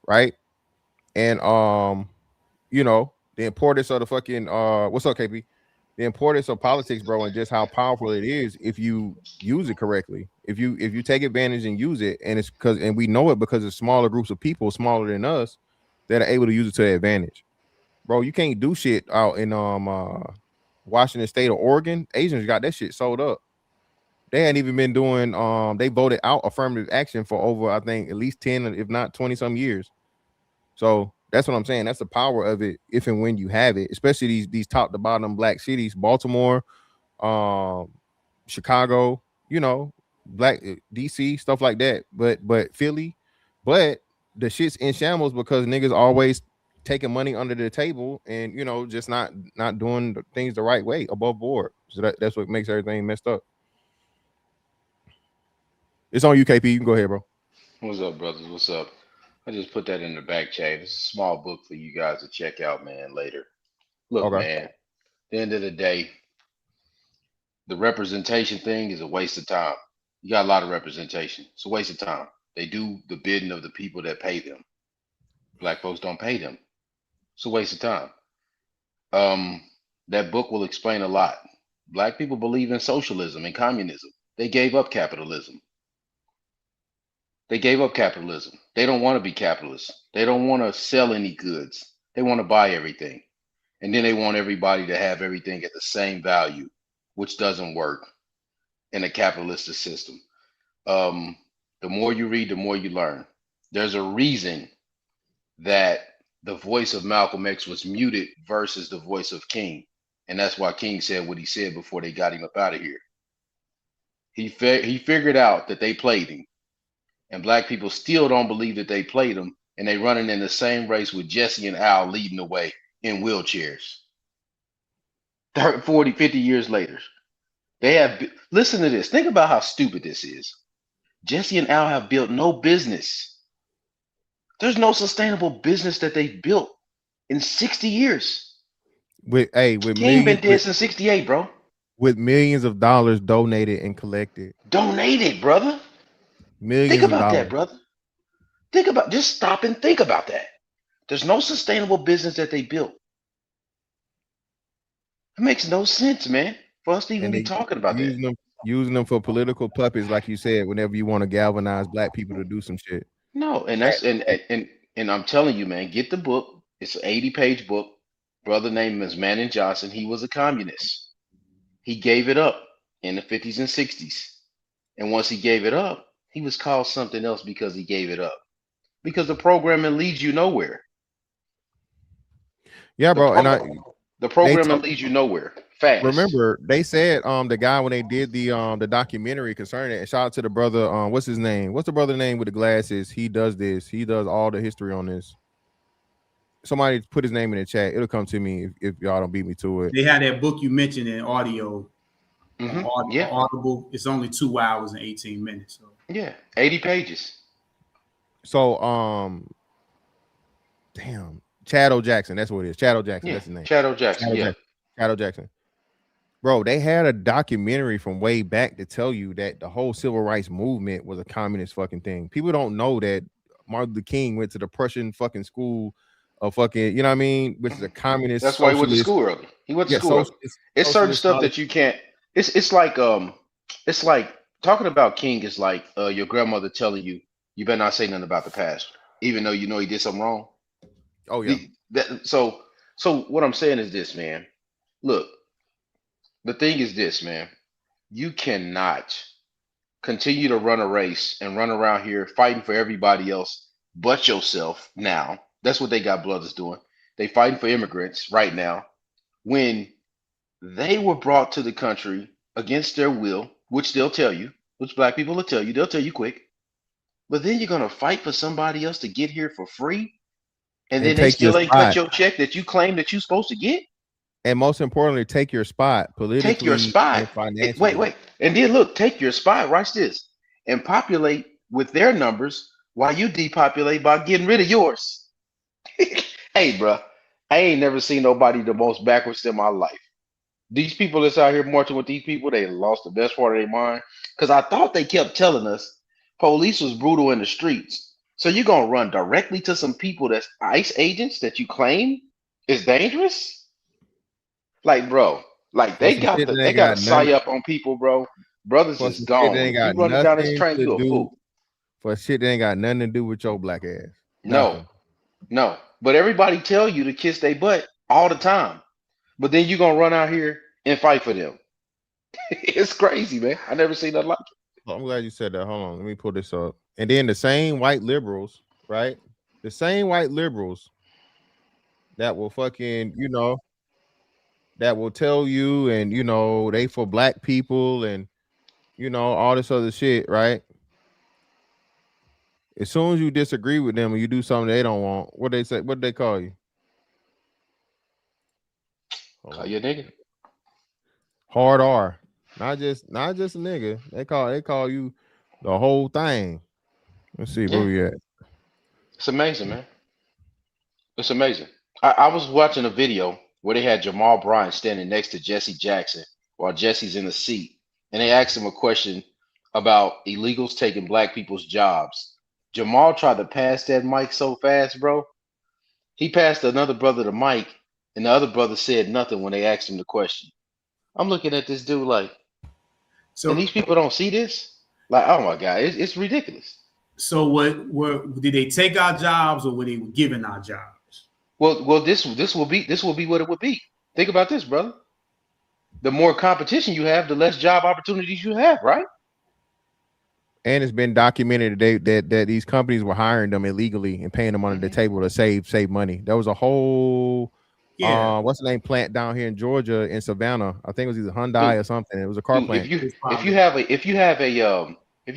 right? And the importance of the fucking what's up, KP? The importance of politics, bro, and just how powerful it is if you use it correctly. If you take advantage and use it, and we know it because it's smaller groups of people, smaller than us, that are able to use it to their advantage. Bro, you can't do shit out in Washington State or Oregon. Asians got that shit sold up. They hadn't even been doing they voted out affirmative action for over, I think, at least 10, if not 20 some years. So that's what I'm saying. That's the power of it, if and when you have it, especially these top to bottom black cities, Baltimore, Chicago, black DC, stuff like that. But Philly, but the shit's in shambles because niggas always taking money under the table and just not doing things the right way above board. So that's what makes everything messed up. It's on you, KP. You can go ahead, bro. What's up, brothers? What's up? I just put that in the back chat. It's a small book for you guys to check out, man, later. Look, Okay. man, at the end of the day, the representation thing is a waste of time. You got a lot of representation. It's a waste of time. They do the bidding of the people that pay them. Black folks don't pay them. It's a waste of time. That book will explain a lot. Black people believe in socialism and communism. They gave up capitalism. They gave up capitalism. They don't want to be capitalists. They don't want to sell any goods. They want to buy everything. And then they want everybody to have everything at the same value, which doesn't work in a capitalistic system. The more you read, the more you learn. There's a reason that the voice of Malcolm X was muted versus the voice of King. And that's why King said what he said before they got him up out of here. He figured out that they played him. And black people still don't believe that they played him. And they running in the same race with Jesse and Al leading the way in wheelchairs. 30, 40, 50 years later. They have, listen to this. Think about how stupid this is. Jesse and Al have built no business. There's no sustainable business that they built in 60 years. With King been dead since 68, bro. With millions of dollars donated and collected. Donated, brother. Millions think about of dollars. that, brother. Just stop and think about that. There's no sustainable business that they built. It makes no sense, man, for us to even be talking about that. Using them for political puppets, like you said, whenever you want to galvanize black people to do some shit. No, and that's and I'm telling you, man, get the book. It's an 80-page book. Brother name is Manning Johnson. He was a communist. He gave it up in the 50s and 60s. And once he gave it up, he was called something else because he gave it up. Because the programming leads you nowhere. Yeah, bro. And the programming leads you nowhere fast. Remember, they said the guy when they did the documentary concerning it. And shout out to the brother. What's his name? What's the brother name with the glasses? He does this. He does all the history on this. Somebody put his name in the chat. It'll come to me if y'all don't beat me to it. They had that book you mentioned in audio. Yeah. Audible. It's only 2 hours and 18 minutes. So. Yeah, 80 pages. So damn, Chad Jackson. That's what it is. Chad Jackson. Yeah, that's his name. Chad Jackson. Yeah. Chad Jackson. Bro, they had a documentary from way back to tell you that the whole civil rights movement was a communist fucking thing. People don't know that Martin Luther King went to the Prussian fucking school of fucking, you know what I mean, which is a communist. That's why he went to school early. He went to school early. It's certain stuff that you can't. It's like talking about King is like your grandmother telling you better not say nothing about the past, even though you know he did something wrong. Oh yeah. So what I'm saying is this, man. Look, the thing is this, man. You cannot continue to run a race and run around here fighting for everybody else but yourself. Now that's what they got brothers doing. They fighting for immigrants right now when they were brought to the country against their will, which they'll tell you, which black people will tell you. They'll tell you quick. But then you're gonna fight for somebody else to get here for free, and then they still ain't cut your check that you claim that you're supposed to get. And most importantly, take your spot politically. Take your spot. Wait. And then look, take your spot. Watch this. And populate with their numbers while you depopulate by getting rid of yours. Hey, bro, I ain't never seen nobody the most backwards in my life. These people that's out here marching with these people, they lost the best part of their mind. Because I thought they kept telling us police was brutal in the streets. So you're going to run directly to some people that's ICE agents that you claim is dangerous? Like, bro, like they got to sign up on people, bro. Brothers is gone. You running down this train, you a fool. For shit that ain't got nothing to do with your black ass. No. But everybody tell you to kiss their butt all the time. But then you're going to run out here and fight for them. It's crazy, man. I never seen nothing like it. I'm glad you said that. Hold on. Let me pull this up. And then the same white liberals, right? The same white liberals that will fucking, that will tell you and, they for black people and, all this other shit, right? As soon as you disagree with them and you do something they don't want, what they say? What they call you? Call you a nigga. Hard R. Not just a nigga. They call you the whole thing. Let's see where we at. It's amazing, man. It's amazing. I was watching a video where they had Jamal Bryant standing next to Jesse Jackson while Jesse's in the seat, and they asked him a question about illegals taking black people's jobs. Jamal tried to pass that mic so fast, bro. He passed another brother the mic, and the other brother said nothing when they asked him the question. I'm looking at this dude like, and these people don't see this? Like, oh my God, it's ridiculous. So what did they take our jobs or were they giving our jobs? Well, this will be what it would be. Think about this, brother. The more competition you have, the less job opportunities you have, right? And it's been documented that these companies were hiring them illegally and paying them under the table to save money. There was a whole what's the name plant down here in Georgia in Savannah. I think it was either Hyundai or something. It was a car plant. If you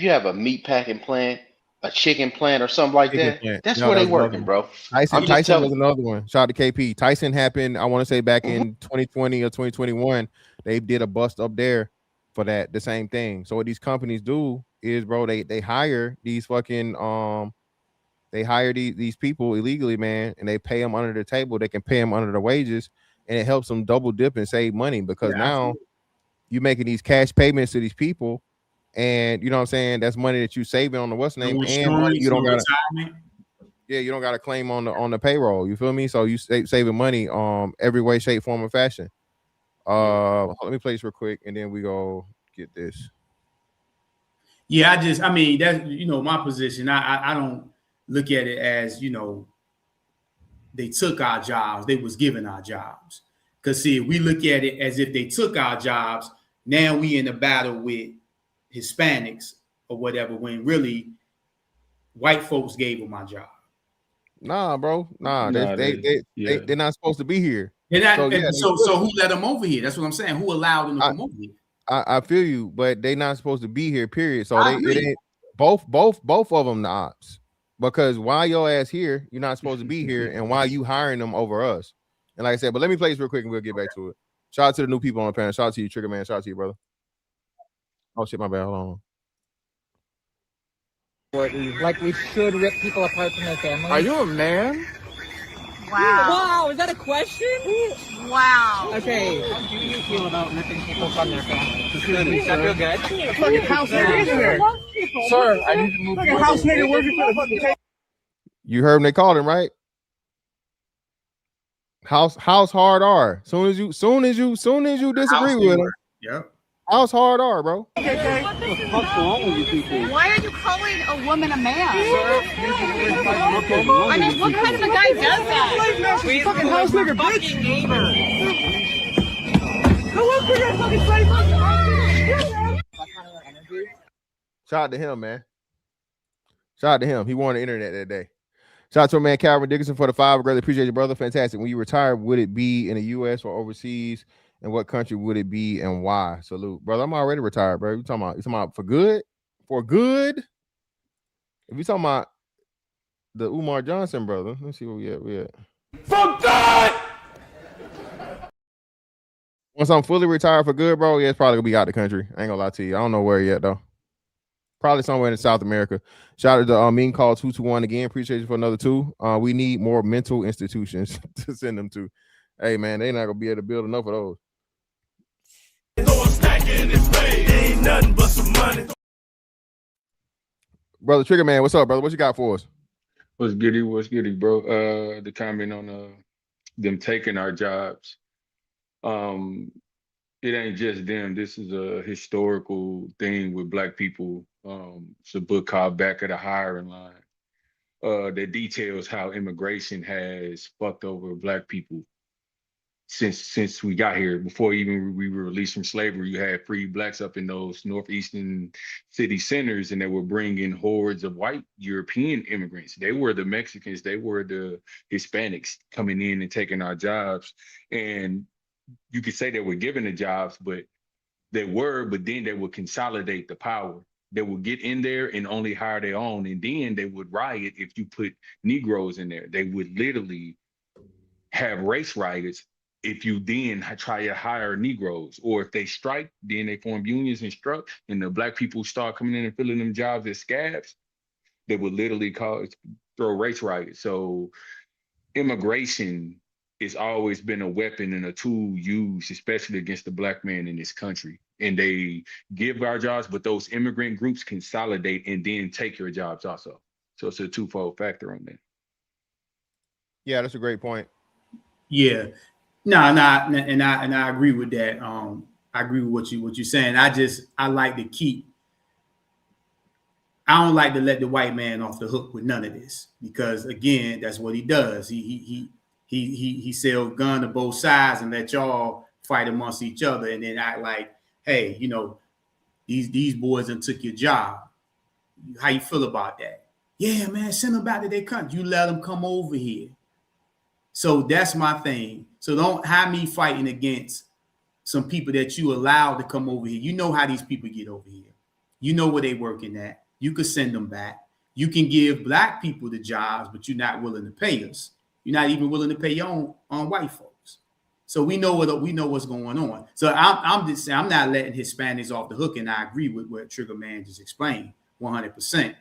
have a meat packing plant, a chicken plant, or something like that, that's where they working, bro. Tyson was another one. Shout out to KP. Tyson happened, I want to say back in 2020 or 2021. They did a bust up there for that, the same thing. So what these companies do is, bro, they hire these fucking these people illegally, man, and they pay them under the table. They can pay them under the wages, and it helps them double dip and save money because now you're making these cash payments to these people, and you know what I'm saying, that's money that you saving on the what's name, and money you don't got you don't got to claim on the payroll. You feel me? So you saving money every way, shape, form, or fashion. Let me play this real quick, and then we go get this. Yeah, I mean that's my position. I don't look at it as, they took our jobs, they was given our jobs. Because see, if we look at it as if they took our jobs, now we in a battle with Hispanics or whatever, when really white folks gave them our job. Nah, bro. Nah, they're not supposed to be here. So who let them over here? That's what I'm saying. Who allowed them to come over here? I feel you, but they're not supposed to be here, period. So it ain't both of them the ops. Because why your ass here, you're not supposed to be here, and why you hiring them over us? And like I said, but let me play this real quick and we'll get back to it. Shout out to the new people on the panel. Shout out to you, Trigger Man. Shout out to you, brother. Oh shit, my bad. Hold on. Like we should rip people apart from their families. Are you a man? Wow. Wow, is that a question? Wow. Okay. How do you feel about ripping people from their families? Does that feel good? Fucking house nigga in there. Sir, I need to move. Fucking house nigga working for the fucking table. You heard him, they called him, right? House hard R. Soon as you disagree with him. Yep. House hard R, bro. Okay. What's wrong with you people? Why are you calling a woman a man? I mean, what kind of a guy does that? Fucking house nigga, bitch. Go up to your fucking face. Shout out to him, man. Shout out to him. He won the internet that day. Shout out to my man Calvin Dickinson for the $5. Greatly appreciate you, brother. Fantastic. When you retire, would it be in the U.S. or overseas? And what country would it be and why? Salute, brother. I'm already retired, bro. You talking about for good? For good? If you talking about the Umar Johnson brother, let's see where we at. For good! Once I'm fully retired for good, bro, yeah, it's probably gonna be out the country. I ain't gonna lie to you. I don't know where yet though. Probably somewhere in South America. Shout out to Mean Call 221 again. Appreciate you for another 2. We need more mental institutions to send them to. Hey man, they not gonna be able to build enough of those. Ain't nothing but some money. Brother Trigger Man, what's up, brother? What you got for us? What's goody, bro? The comment on them taking our jobs. It ain't just them. This is a historical thing with Black people. It's a book called Back of the Hiring Line that details how immigration has fucked over Black people since we got here. Before even we were released from slavery, you had free Blacks up in those northeastern city centers, and they were bringing hordes of white European immigrants. They were the Mexicans, they were the Hispanics coming in and taking our jobs. And you could say they were given the jobs, but then they would consolidate the power. They would get in there and only hire their own, and then they would riot if you put Negroes in there. They would literally have race riots if you then try to hire Negroes, or if they strike, then they form unions and struck, and the Black people start coming in and filling them jobs as scabs, they would literally throw race riots. So immigration has always been a weapon and a tool used, especially against the Black man in this country. And they give our jobs, but those immigrant groups consolidate and then take your jobs also. So it's a twofold factor on that. Yeah, that's a great point. Yeah. No, and I agree with that. I agree with what you're saying. I don't like to let the white man off the hook with none of this, because again, that's what he does. He sell gun to both sides and let y'all fight amongst each other, and then act like, hey, these boys done took your job. How you feel about that? Yeah, man, send them back to their country. You let them come over here. So that's my thing. So don't have me fighting against some people that you allow to come over here. You know how these people get over here. You know where they working at. You could send them back. You can give Black people the jobs, but you're not willing to pay us. You're not even willing to pay your own white folks. So we know what's going on. So I'm just saying, I'm not letting Hispanics off the hook, and I agree with what Trigger Man just explained 100%.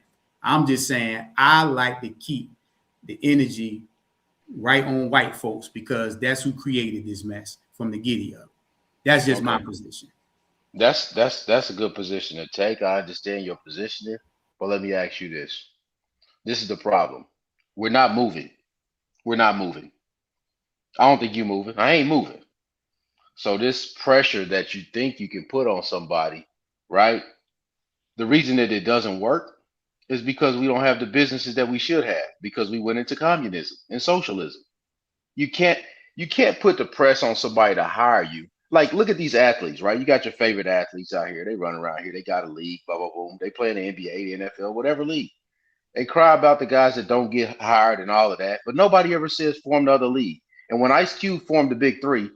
I'm just saying I like to keep the energy right on white folks, because that's who created this mess from the giddy up. That's just my position. That's a good position to take. I understand your positioning, but let me ask you this. This is the problem. We're not moving. I don't think you're moving. I ain't moving. So this pressure that you think you can put on somebody, right? The reason that it doesn't work is because we don't have the businesses that we should have because we went into communism and socialism. You can't you can't put the press on somebody to hire you. Like, look at these athletes, right? You got your favorite athletes out here. They run around here. They got a league, blah, blah, boom. They play in the NBA, the NFL, whatever league. They cry about the guys that don't get hired and all of that, but nobody ever says form the other league. And when Ice Cube formed the Big Three,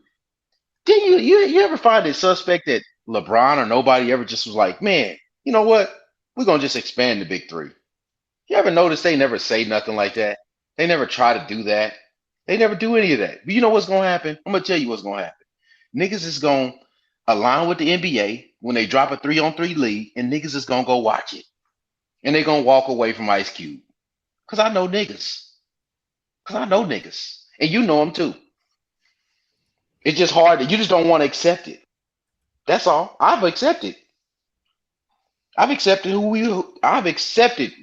did you ever find it suspect that LeBron or nobody ever just was like, man, you know what? We're gonna just expand the Big Three. You ever notice they never say nothing like that? They never try to do that. They never do any of that. But you know what's gonna happen? I'm gonna tell you what's gonna happen. Niggas is gonna align with the NBA when they drop a 3-on-3 league, and niggas is gonna go watch it. And they're gonna walk away from Ice Cube. Cause I know niggas. Cause I know niggas. And you know them too. It's just hard that you just don't want to accept it. That's all. I've accepted. I've accepted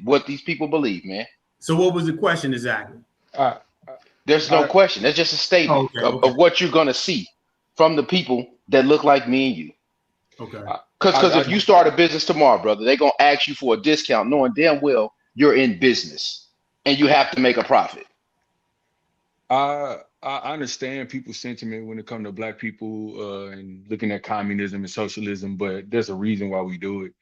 what these people believe, man. So what was the question exactly? There's no question. That's just a statement of what you're gonna see from the people that look like me and you. Okay. Because if you start a business tomorrow, brother, they're gonna ask you for a discount, knowing damn well you're in business and you have to make a profit. I understand people's sentiment when it comes to Black people and looking at communism and socialism, but there's a reason why we do it.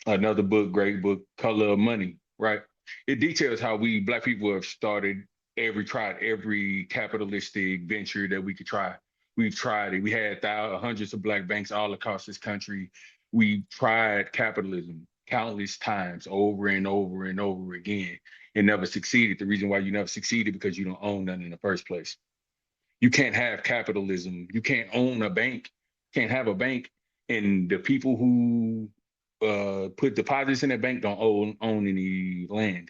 Another book, great book, Color of Money, right? It details how we Black people have tried every capitalistic venture that we could try. We've tried it. We had hundreds of Black banks all across this country. We tried capitalism countless times over and over and over again and never succeeded. The reason why you never succeeded because you don't own none in the first place. You can't have capitalism. You can't own a bank, can't have a bank, and the people who put deposits in that bank don't own any land,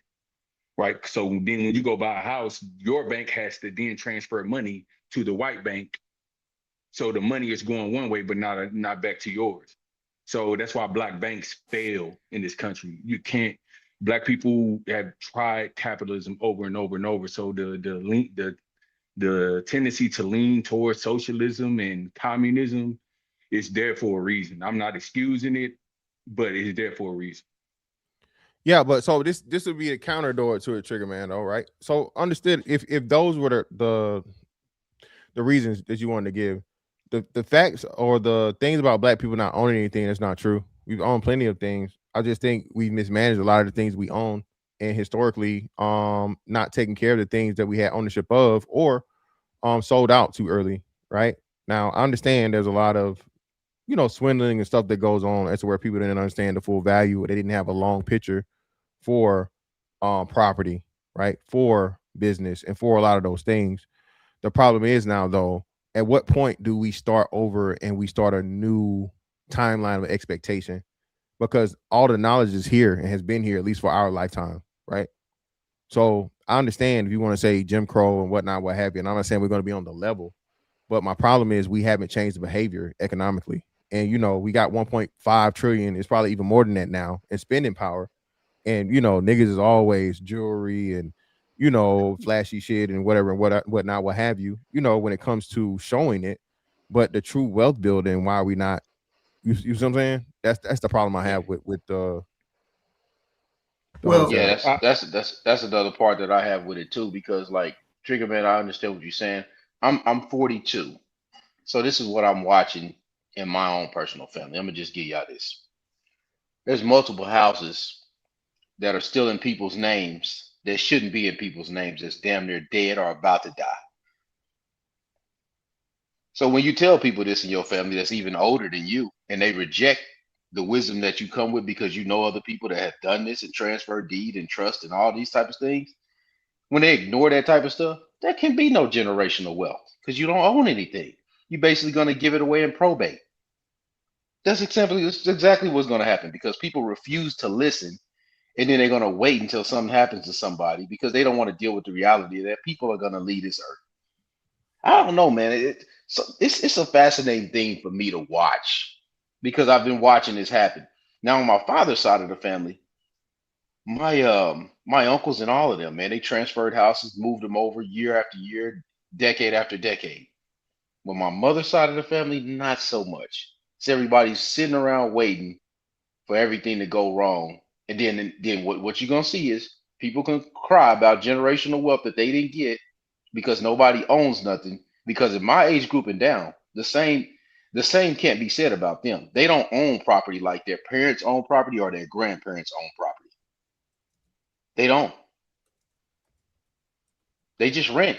right? So then when you go buy a house, your bank has to then transfer money to the white bank. So the money is going one way, but not back to yours. So that's why Black banks fail in this country. You can't. Black people have tried capitalism over and over and over. So the tendency to lean towards socialism and communism is there for a reason. I'm not excusing it, but it's there for a reason. Yeah, but so this would be a counter door to a trigger man, though, right? So understood if those were the reasons that you wanted to give, the facts or the things about Black people not owning anything that's not true. We've owned plenty of things. I just think we mismanaged a lot of the things we own, and historically, not taking care of the things that we had ownership of, or sold out too early. Right now, I understand there's a lot of swindling and stuff that goes on. That's where people didn't understand the full value, or they didn't have a long picture for property, right, for business, and for a lot of those things. The problem is now, though, at what point do we start over and we start a new timeline of expectation? Because all the knowledge is here and has been here at least for our lifetime, right? So I understand if you want to say Jim Crow and whatnot, what have you, and I'm not saying we're going to be on the level, but my problem is we haven't changed the behavior economically. And, we got 1.5 trillion. It's probably even more than that now in spending power. And, niggas is always jewelry and, flashy shit and whatever and whatnot, what have you, when it comes to showing it. But the true wealth building, why are we not? You see what I'm saying? That's the problem I have with the well, yeah, that's another part that I have with it too, because like Trigger Man, I understand what you're saying. I'm 42, so this is what I'm watching in my own personal family. I'm gonna just give y'all this. There's multiple houses that are still in people's names that shouldn't be in people's names, that's damn near dead or about to die. So when you tell people this in your family that's even older than you, and they reject the wisdom that you come with because you know other people that have done this and transferred deed and trust and all these types of things, when they ignore that type of stuff, there can be no generational wealth because you don't own anything. You're basically going to give it away in probate. That's exactly what's going to happen, because people refuse to listen, and then they're going to wait until something happens to somebody because they don't want to deal with the reality that people are going to leave this earth. I don't know, man. It's a fascinating thing for me to watch because I've been watching this happen. Now, on my father's side of the family, my uncles and all of them, man, they transferred houses, moved them over year after year, decade after decade. But my mother's side of the family, not so much. So everybody's sitting around waiting for everything to go wrong. And then what you're gonna see is people can cry about generational wealth that they didn't get because nobody owns nothing. Because in my age group and down, the same can't be said about them. They don't own property like their parents own property or their grandparents own property. They don't. They just rent.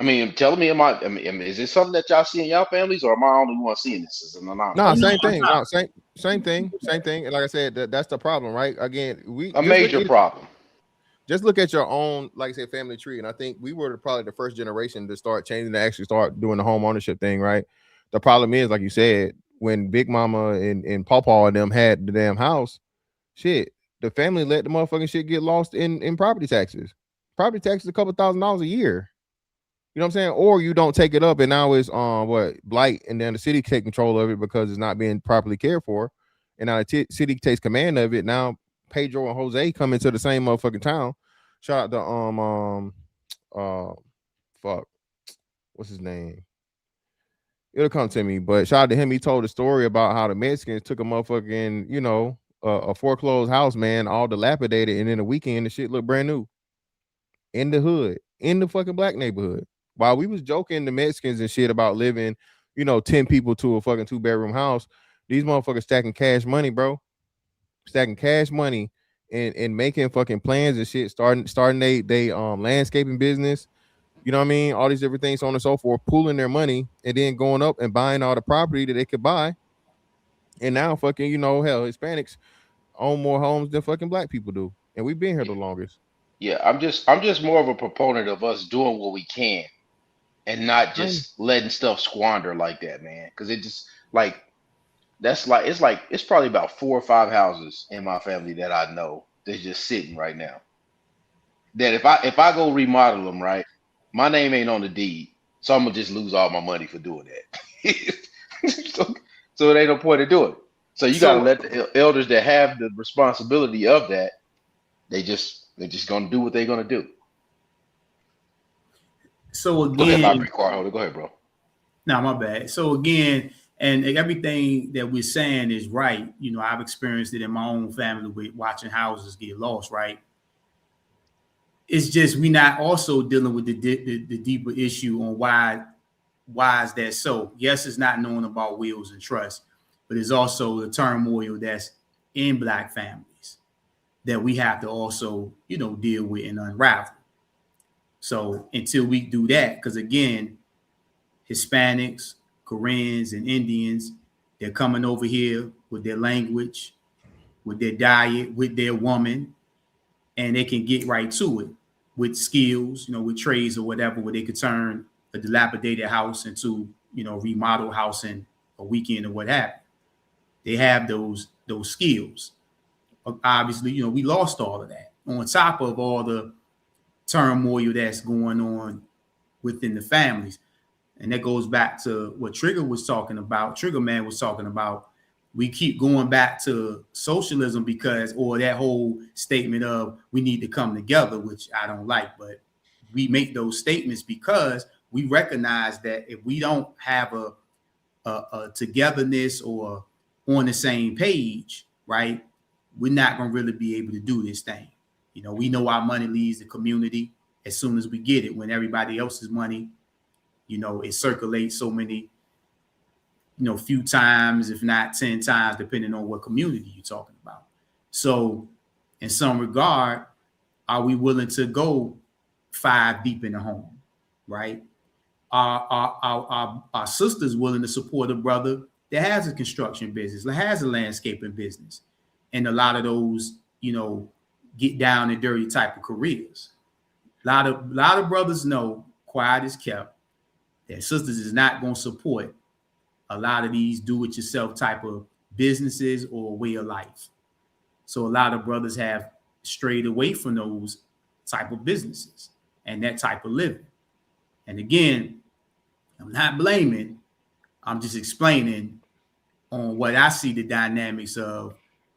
I mean, tell me, is this something that y'all see in y'all families, or am I the only one seeing this? Is an anomaly? No, same thing. No, same thing. And like I said, that's the problem, right? Again, a major problem. Just look at your own, like I said, family tree. And I think we were probably the first generation to start changing, to actually start doing the home ownership thing, right? The problem is, like you said, when Big Mama and Pawpaw and them had the damn house, shit, the family let the motherfucking shit get lost in property taxes. Property taxes a couple $1,000s a year. You know what I'm saying? Or you don't take it up, and now it's blight, and then the city take control of it because it's not being properly cared for, and now the city takes command of it. Now Pedro and Jose come into the same motherfucking town. Shout out to what's his name? It'll come to me, but shout out to him. He told a story about how the Mexicans took a motherfucking a foreclosed house, man, all dilapidated, and in a weekend the shit looked brand new in the hood, in the fucking black neighborhood. While we was joking the Mexicans and shit about living, 10 people to a fucking 2-bedroom house, these motherfuckers stacking cash money, bro. Stacking cash money and making fucking plans and shit, starting they landscaping business. You know what I mean? All these different things, so on and so forth, pooling their money and then going up and buying all the property that they could buy. And now fucking, hell, Hispanics own more homes than fucking black people do. And we've been here the longest. Yeah, I'm just more of a proponent of us doing what we can and not just letting stuff squander like that, man. Because it just it's probably about 4 or 5 houses in my family that I know that's just sitting right now. That if I go remodel them, right, my name ain't on the deed, so I'm gonna just lose all my money for doing that. so it ain't no point in doing it. So you gotta let the elders that have the responsibility of that, they're just gonna do what they're gonna do. So again, go ahead, bro. No, my bad. So again, and everything that we're saying is right. I've experienced it in my own family with watching houses get lost, right? It's just we're not also dealing with the deeper issue on why is that so? Yes, it's not knowing about wills and trusts, but it's also the turmoil that's in black families that we have to also, deal with and unravel. So until we do that, because again, Hispanics, Koreans, and Indians, they're coming over here with their language, with their diet, with their woman, and they can get right to it with skills, with trades or whatever, where they could turn a dilapidated house into, remodel house in a weekend or what have you. They have those skills. Obviously, we lost all of that on top of all the turmoil that's going on within the families. And that goes back to what Trigger was talking about. Trigger Man was talking about. We keep going back to socialism or that whole statement of we need to come together, which I don't like, but we make those statements because we recognize that if we don't have a togetherness or on the same page, right, we're not going to really be able to do this thing. We know our money leaves the community as soon as we get it. When everybody else's money, it circulates so many, few times, if not 10 times, depending on what community you're talking about. So in some regard, are we willing to go 5 deep in the home, right? Our sisters willing to support a brother that has a construction business, that has a landscaping business, and a lot of those, get down and dirty type of careers. A lot of brothers know, quiet is kept, that sisters is not going to support a lot of these do-it-yourself type of businesses or way of life. So a lot of brothers have strayed away from those type of businesses and that type of living. And again, I'm not blaming, I'm just explaining on what I see the dynamics of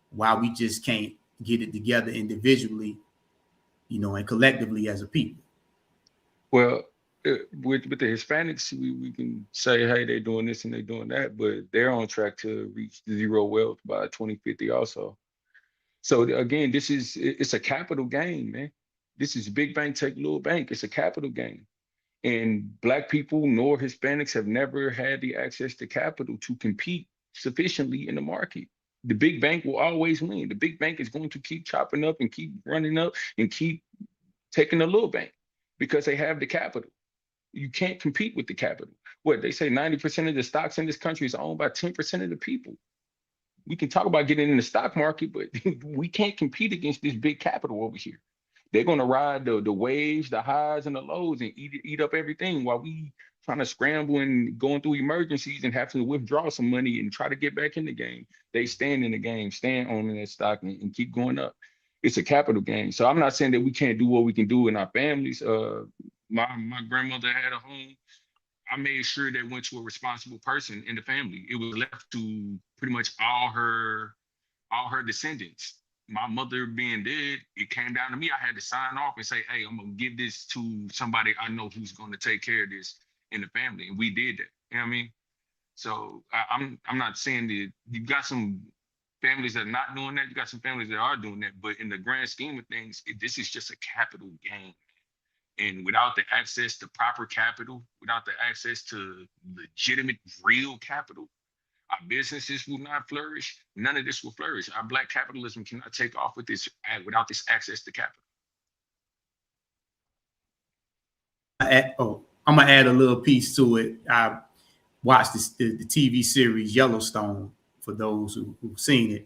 why we just can't get it together individually, and collectively as a people. Well, with the Hispanics, we can say, hey, they're doing this and they're doing that, but they're on track to reach zero wealth by 2050 also. So again, it's a capital gain, man. This is big bank take little bank. It's a capital gain. And Black people nor Hispanics have never had the access to capital to compete sufficiently in the market. The big bank will always win. The big bank is going to keep chopping up and keep running up and keep taking the little bank because they have the capital. You can't compete with the capital. What they say, 90% of the stocks in this country is owned by 10% of the people. We can talk about getting in the stock market, but we can't compete against this big capital over here. They're going to ride the waves, the highs and the lows, and eat up everything while we trying to scramble and going through emergencies and have to withdraw some money and try to get back in the game. They stand in the game, stand owning that stock and keep going up. It's a capital gain. So I'm not saying that we can't do what we can do in our families. My grandmother had a home. I made sure that went to a responsible person in the family. It was left to pretty much all her descendants. My mother being dead, it came down to me. I had to sign off and say, hey, I'm gonna give this to somebody I know who's gonna take care of this in the family. And we did that. You know what I mean? So I'm not saying that you've got some families that are not doing that, you got some families that are doing that, but in the grand scheme of things, this is just a capital gain. And without the access to proper capital, without the access to legitimate, real capital, our businesses will not flourish. None of this will flourish. Our Black capitalism cannot take off without this access to capital. I'm gonna add a little piece to it. I watched the TV series Yellowstone for those who've seen it.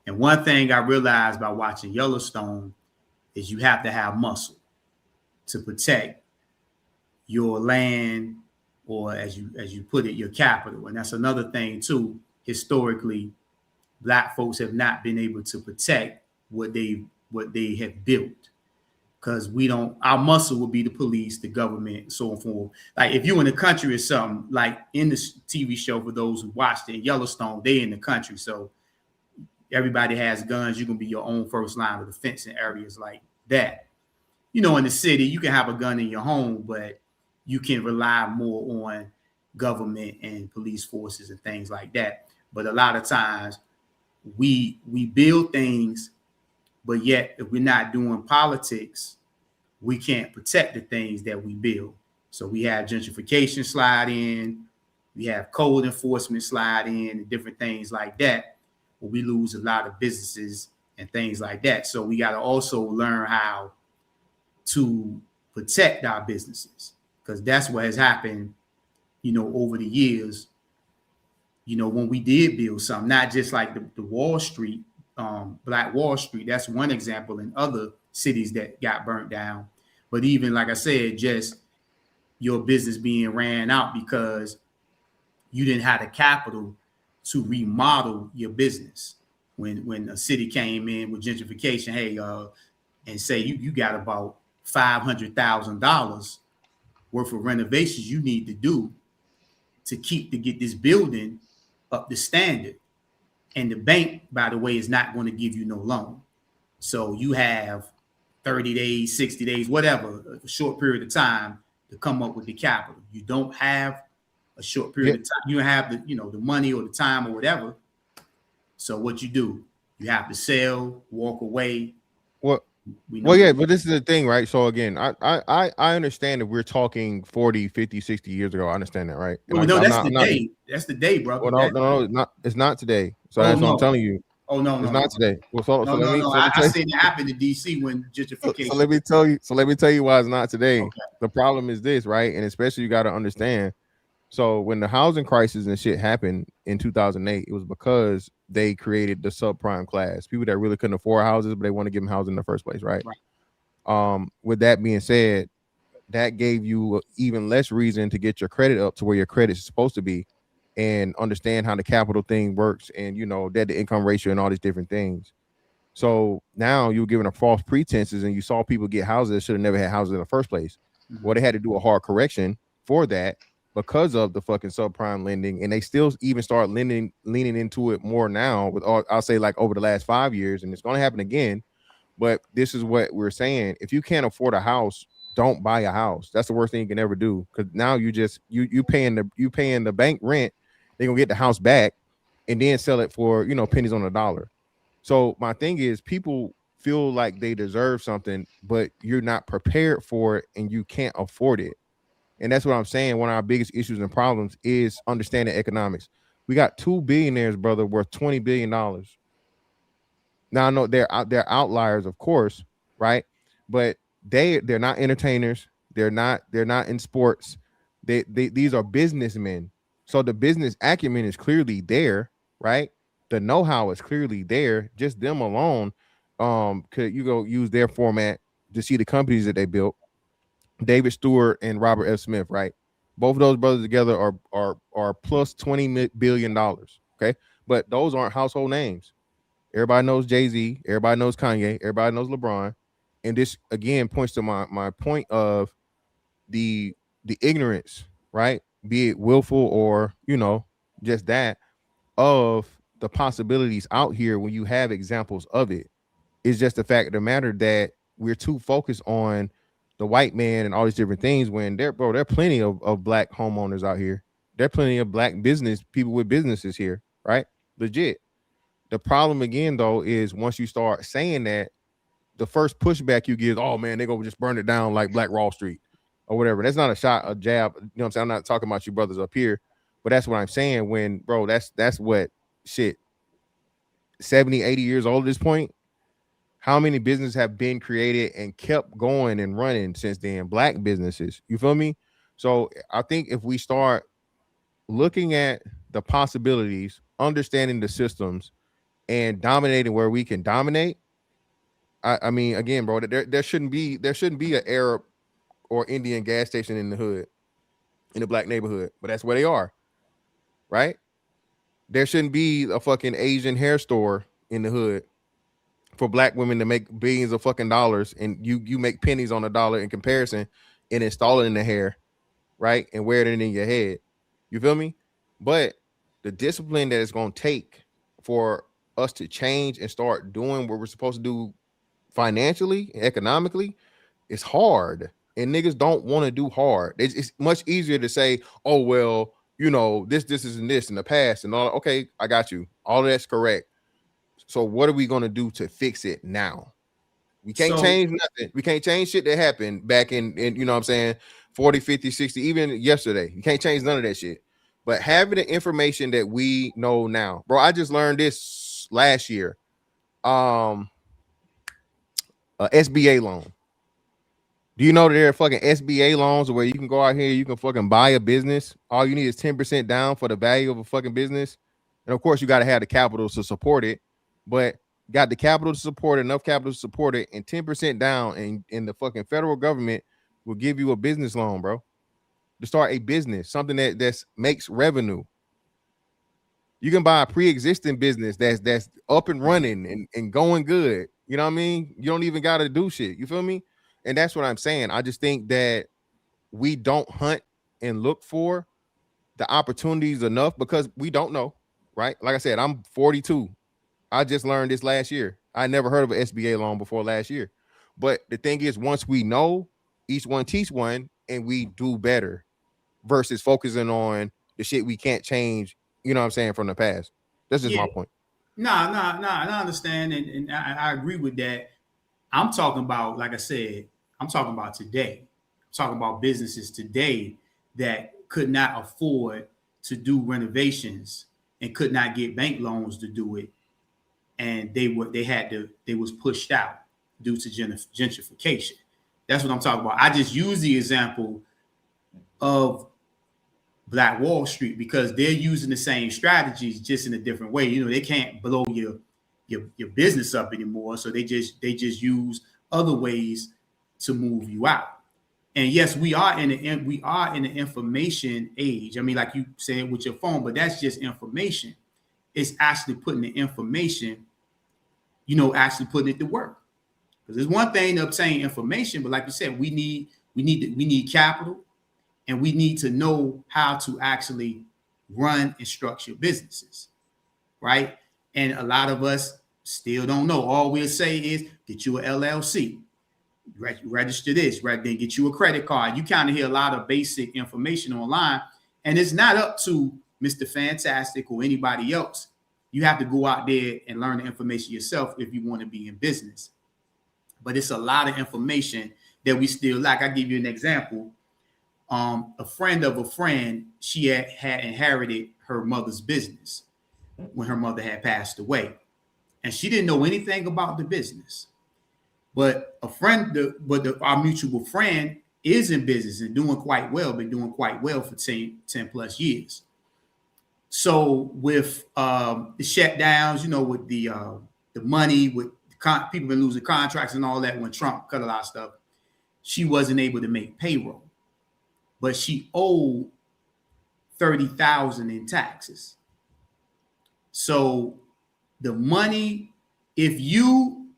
And one thing I realized by watching Yellowstone is you have to have muscle to protect your land, or as you put it, your capital. And that's another thing too. Historically, Black folks have not been able to protect what they have built, because our muscle would be the police, the government, so on forth. Like if you in the country or something, like in this TV show, for those who watched it, Yellowstone, they in the country, so everybody has guns. You can be your own first line of defense in areas like that. You know, in the city, you can have a gun in your home, but you can rely more on government and police forces and things like that. But a lot of times we build things, but yet if we're not doing politics, we can't protect the things that we build. So we have gentrification slide in, we have code enforcement slide in, and different things like that, where we lose a lot of businesses and things like that. So we got to also learn how to protect our businesses, because that's what has happened, you know, over the years. You know, when we did build something, not just like the Wall Street, Black Wall Street, that's one example, in other cities that got burnt down. But even, like I said, just your business being ran out because you didn't have the capital to remodel your business. When a city came in with gentrification, hey, and say you got about $500,000 worth of renovations you need to do to get this building up to standard. And the bank, by the way, is not going to give you no loan. So you have 30 days, 60 days, whatever, a short period of time to come up with the capital. You don't have a short period of time. You don't have the money or the time or whatever. So what you do, you have to sell, walk away. Yeah, but this is the thing, right? So again, I understand that we're talking 40, 50, 60 years ago. I understand that, right? Well, no, that's the day. That's the day, bro. Well, no, it's not today. So that's what I'm telling you. Oh no, it's not today. Well, I seen it happen in DC when gentrification. So let me tell you why it's not today. Okay. The problem is this, right? And especially you got to understand. So when the housing crisis and shit happened in 2008, it was because they created the subprime class, people that really couldn't afford houses, but they want to give them housing in the first place, right? With that being said, that gave you even less reason to get your credit up to where your credit is supposed to be, and understand how the capital thing works, and debt to income ratio and all these different things. So now you're given a false pretenses, and you saw people get houses that should have never had houses in the first place. Well, they had to do a hard correction for that, because of the fucking subprime lending, and they still even start leaning into it more now with I'll say like over the last 5 years, and it's going to happen again. But this is what we're saying: if you can't afford a house, don't buy a house. That's the worst thing you can ever do, because now you paying the bank rent. They're gonna get the house back and then sell it for, you know, pennies on the dollar. So my thing is, people feel like they deserve something, but you're not prepared for it and you can't afford it. And that's what I'm saying. One of our biggest issues and problems is understanding economics. We got 2 billionaires, brother, worth $20 billion. Now I know they're outliers, of course, right? But they're not entertainers. They're not in sports. These are businessmen. So the business acumen is clearly there, right? The know-how is clearly there. Just them alone, could you go use their format to see the companies that they built. David Stewart and Robert F. Smith, right? Both of those brothers together are plus $20 billion. Okay, but those aren't household names. Everybody knows Jay-Z, everybody knows Kanye, everybody knows LeBron. And this again points to my point of the ignorance, right? Be it willful or, you know, just that, of the possibilities out here when you have examples of it. It's just the fact of the matter that we're too focused on the white man and all these different things, when there are plenty of black homeowners out here. There are plenty of black business people with businesses here, right? Legit. The problem again, though, is once you start saying that, the first pushback you get is, oh man, they're gonna just burn it down like Black Wall Street or whatever. That's not a shot, a jab. You know what I'm saying? I'm not talking about you brothers up here, but that's what I'm saying. When, bro, that's what shit, 70, 80 years old at this point. How many businesses have been created and kept going and running since then? Black businesses. You feel me? So I think if we start looking at the possibilities, understanding the systems, and dominating where we can dominate. I mean, again, bro, there shouldn't be an Arab or Indian gas station in the hood, in a black neighborhood, but that's where they are, right? There shouldn't be a fucking Asian hair store in the hood for black women to make billions of fucking dollars, and you make pennies on a dollar in comparison, and install it in the hair, right, and wear it in your head. You feel me? But the discipline that it's going to take for us to change and start doing what we're supposed to do financially, economically, is hard. And niggas don't want to do hard. It's much easier to say, oh, well, you know, this isn't this in the past and all. Okay, I got you. All of that's correct. So what are we going to do to fix it now? We can't change nothing. We can't change shit that happened back in, you know what I'm saying, 40, 50, 60, even yesterday. You can't change none of that shit. But having the information that we know now, bro, I just learned this last year. SBA loan. Do you know that there are fucking SBA loans where you can go out here, you can fucking buy a business. All you need is 10% down for the value of a fucking business. And of course, you got to have the capital to support it. But got the capital to support it, enough capital to support it, and 10% down, and the fucking federal government will give you a business loan, bro, to start a business, something that makes revenue. You can buy a pre-existing business that's up and running and going good. You know what I mean? You don't even got to do shit. You feel me? And that's what I'm saying. I just think that we don't hunt and look for the opportunities enough because we don't know, right? Like I said, I'm 42. I just learned this last year. I never heard of an SBA loan before last year. But the thing is, once we know, each one teach one, and we do better versus focusing on the shit we can't change, you know what I'm saying, from the past. That's just my point. Nah, I understand, and I agree with that. I'm talking about, like I said, I'm talking about today. I'm talking about businesses today that could not afford to do renovations and could not get bank loans to do it. And they was pushed out due to gentrification. That's what I'm talking about. I just use the example of Black Wall Street because they're using the same strategies just in a different way. You know, they can't blow your business up anymore, so they just use other ways to move you out. And yes, we are in the information age. I mean, like you said with your phone, but that's just information. It's actually putting the information, you know, actually putting it to work. Because there's one thing to obtain information, but like you said, we need capital, and we need to know how to actually run and structure businesses, right? And a lot of us still don't know. All we'll say is get you an LLC. register this, right? Then get you a credit card. You kind of hear a lot of basic information online, and it's not up to Mr. Fantastic or anybody else. You have to go out there and learn the information yourself if you want to be in business. But it's a lot of information that we still lack. I'll give you an example. A friend of a friend, she had inherited her mother's business when her mother had passed away. And she didn't know anything about the business. But our mutual friend is in business and doing quite well, been doing quite well for 10 plus years. So with the shutdowns, you know, with the money, with people been losing contracts and all that when Trump cut a lot of stuff, she wasn't able to make payroll. But she owed $30,000 in taxes. So the money, if you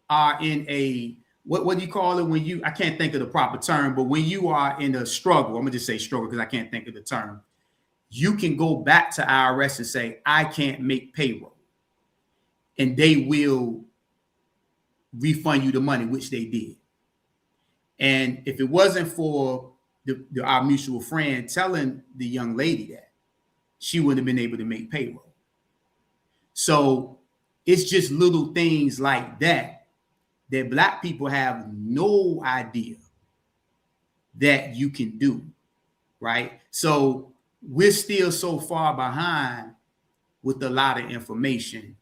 are in a, what do you call it when you, I can't think of the proper term, but when you are in a struggle, I'm gonna just say struggle because I can't think of the term, you can go back to IRS and say, I can't make payroll. And they will refund you the money, which they did. And if it wasn't for our mutual friend telling the young lady that, she wouldn't have been able to make payroll. So it's just little things like that Black people have no idea that you can do, right? So we're still so far behind with a lot of information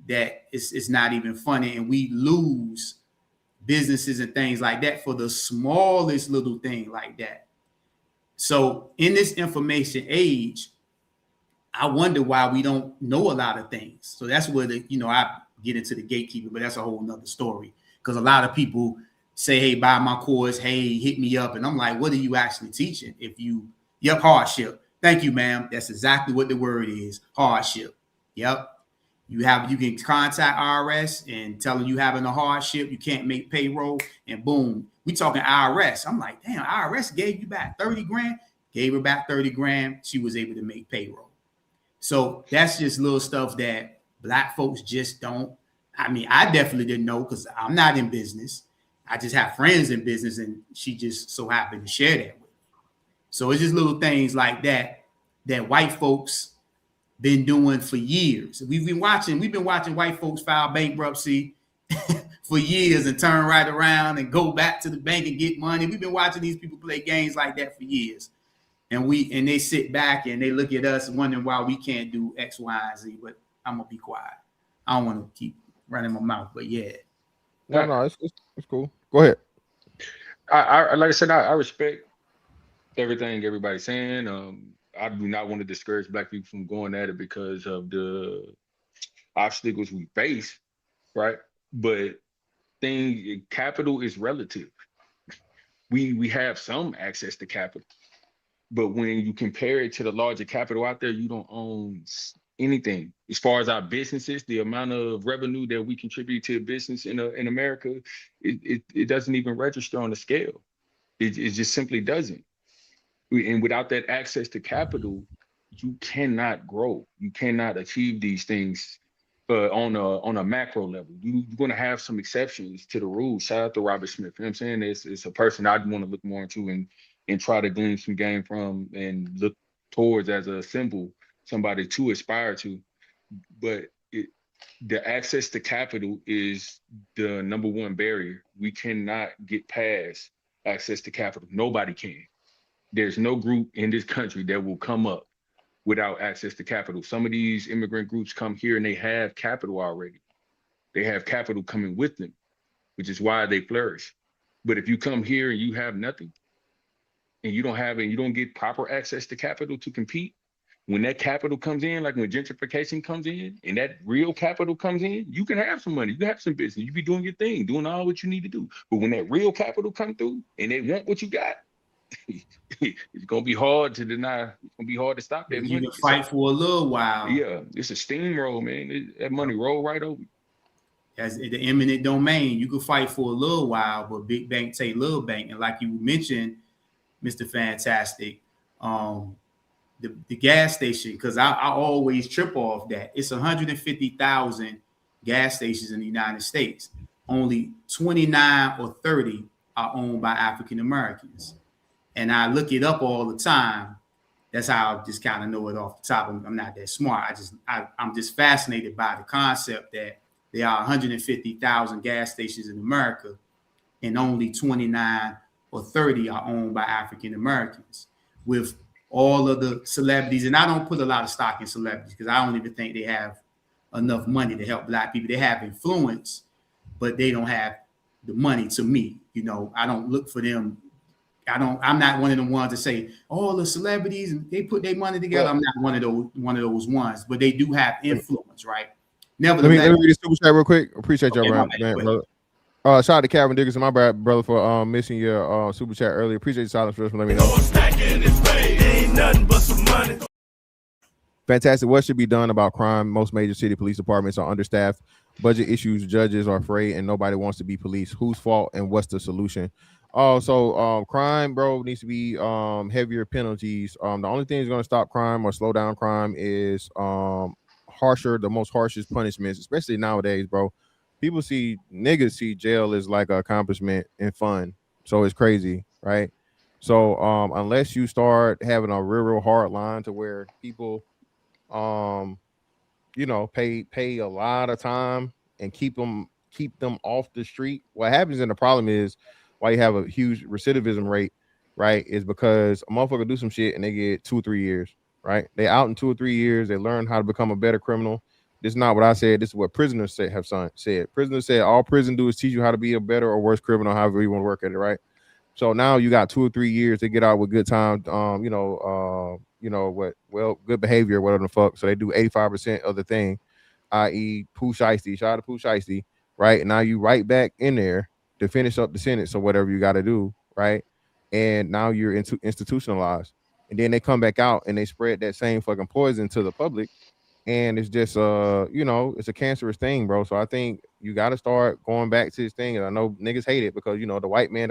that it's not even funny, and we lose businesses and things like that for the smallest little thing like that. So in this information age, I wonder why we don't know a lot of things. So that's where I get into the gatekeeping, but that's a whole nother story. Because a lot of people say, hey, buy my course, hey, hit me up. And I'm like, what are you actually teaching? Yep, hardship. Thank you, ma'am. That's exactly what the word is, hardship. Yep. You can contact IRS and tell them you having a hardship, you can't make payroll, and boom, we talking IRS. I'm like, damn, IRS gave you back 30 grand, gave her back 30 grand. She was able to make payroll. So that's just little stuff that Black folks just don't. I mean, I definitely didn't know because I'm not in business. I just have friends in business, and she just so happened to share that with me. So it's just little things like that white folks been doing for years. We've been watching white folks file bankruptcy for years and turn right around and go back to the bank and get money. We've been watching these people play games like that for years. And they sit back and they look at us wondering why we can't do X, Y, and Z. But I'm gonna be quiet. I don't want to keep running my mouth, but yeah. No, it's cool. Go ahead. I like I said, I respect everything everybody's saying. I do not want to discourage Black people from going at it because of the obstacles we face, right? But capital is relative. We have some access to capital, but when you compare it to the larger capital out there, you don't own anything. As far as our businesses, the amount of revenue that we contribute to a business in America, it doesn't even register on the scale. It just simply doesn't. And without that access to capital, you cannot grow. You cannot achieve these things on a macro level. You're going to have some exceptions to the rules. Shout out to Robert Smith. You know what I'm saying? It's a person I'd want to look more into and try to glean some game from and look towards as a symbol, somebody to aspire to. But the access to capital is the number one barrier. We cannot get past access to capital. Nobody can. There's no group in this country that will come up without access to capital. Some of these immigrant groups come here and they have capital already. They have capital coming with them, which is why they flourish. But if you come here and you have nothing, and you don't get proper access to capital to compete, when that capital comes in, like when gentrification comes in and that real capital comes in, you can have some money, you can have some business, you be doing your thing, doing all what you need to do. But when that real capital come through and they want what you got, it's gonna be hard to deny. It's gonna be hard to stop that money. You can fight for a little while. Yeah, it's a steamroll, man. That money roll right over. As the eminent domain, you can fight for a little while, but big bank take little bank. And like you mentioned, Mr. Fantastic, the gas station, because I always trip off that. It's 150,000 gas stations in the United States. only 29 or 30 are owned by African Americans. And I look it up all the time. That's how I just kind of know it off the top. I'm not that smart. I'm just fascinated by the concept that there are 150,000 gas stations in America, and only 29 or 30 are owned by African Americans. With all of the celebrities, and I don't put a lot of stock in celebrities because I don't even think they have enough money to help Black people. They have influence, but they don't have the money. To me, you know, I don't look for them. I'm not one of the ones that say, oh, the celebrities, they put their money together. I'm not one of those ones, but they do have influence, right? Nevertheless, let me read this super chat real quick. Appreciate y'all, brother. Shout out to Calvin Dickerson, my brother, for missing your super chat earlier. Appreciate your silence first. Let me know. Fantastic. What should be done about crime? Most major city police departments are understaffed. Budget issues, judges are afraid, and nobody wants to be police. Whose fault and what's the solution? Crime, bro, needs to be heavier penalties. The only thing that's going to stop crime or slow down crime is the most harshest punishments, especially nowadays, bro. Niggas see jail as like an accomplishment and fun. So it's crazy, right? So unless you start having a real hard line to where people pay a lot of time and keep them off the street, what happens in the problem is why you have a huge recidivism rate, right, is because a motherfucker do some shit and they get 2 or 3 years, right? They out in 2 or 3 years, they learn how to become a better criminal. This is not what I said. This is what prisoners said. Prisoners said all prison do is teach you how to be a better or worse criminal, however you want to work at it, right? So now you got 2 or 3 years to get out with good time, good behavior, whatever the fuck. So they do 85% of the thing, i.e. Pooh Shiesty, shout out to Pooh Shiesty, right? And now you right back in there to finish up the sentence or whatever you got to do, right? And now you're institutionalized. And then they come back out and they spread that same fucking poison to the public. And it's just, it's a cancerous thing, bro. So I think you got to start going back to this thing. And I know niggas hate it because, the white man,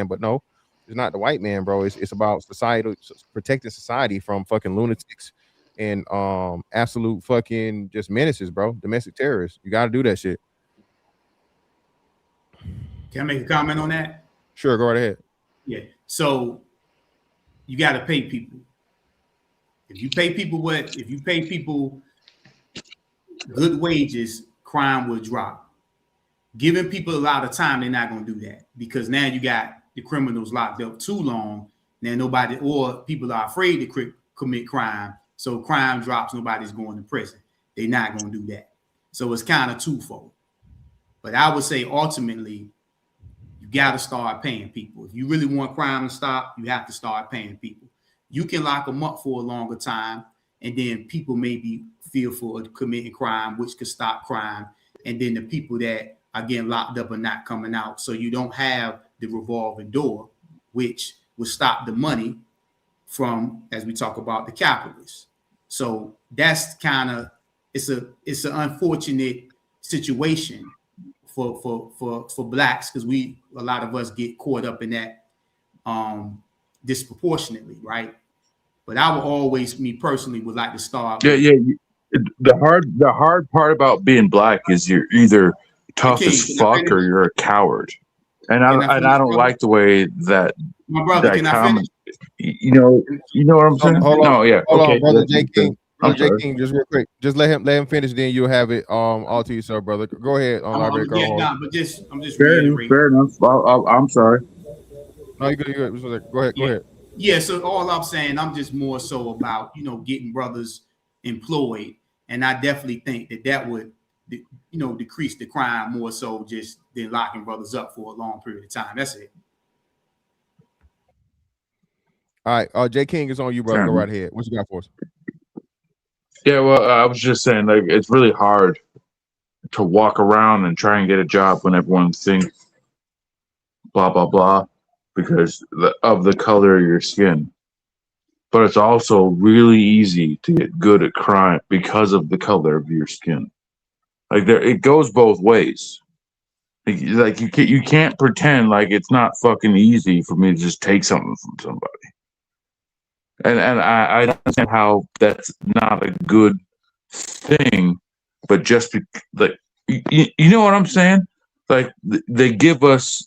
but no, it's not the white man, bro. It's about society, protecting society from fucking lunatics and absolute fucking just menaces, bro. Domestic terrorists. You got to do that shit. Can I make a comment on that? Sure, go right ahead. Yeah. So you got to pay people. If you pay people good wages, crime will drop. Giving people a lot of time, they're not going to do that because now you got the criminals locked up too long. Now people are afraid to commit crime. So crime drops, nobody's going to prison. They're not going to do that. So it's kind of twofold. But I would say ultimately, you got to start paying people. If you really want crime to stop, you have to start paying people. You can lock them up for a longer time, and then people may be fearful of committing crime, which could stop crime. And then the people that are getting locked up are not coming out. So you don't have the revolving door, which will stop the money from, as we talk about, the capitalists. So that's kind of, it's an unfortunate situation for blacks because a lot of us get caught up in that disproportionately, right? But I would always, me personally, would like to start. The hard part about being black is you're either tough as fuck or you're a coward, and I don't like the way that. My brother, can I finish? You know what I'm saying? Hold on, brother J King. I'm sorry. King, just real quick, just let him finish. Then you'll have it all to yourself, brother. Go ahead. I'm just fair enough. I'm sorry. No, you good. Go ahead. Yeah, so all I'm saying, I'm just more so about, getting brothers employed. And I definitely think that would, decrease the crime more so just than locking brothers up for a long period of time. That's it. All right. J King is on you, brother. Go right ahead. What you got for us? Yeah, well, I was just saying, like, it's really hard to walk around and try and get a job when everyone thinks blah, blah, blah. Because of the color of your skin. But it's also really easy to get good at crime because of the color of your skin. Like it goes both ways. Like you can't pretend like it's not fucking easy for me to just take something from somebody. And I understand how that's not a good thing, but just like you know what I'm saying? Like they give us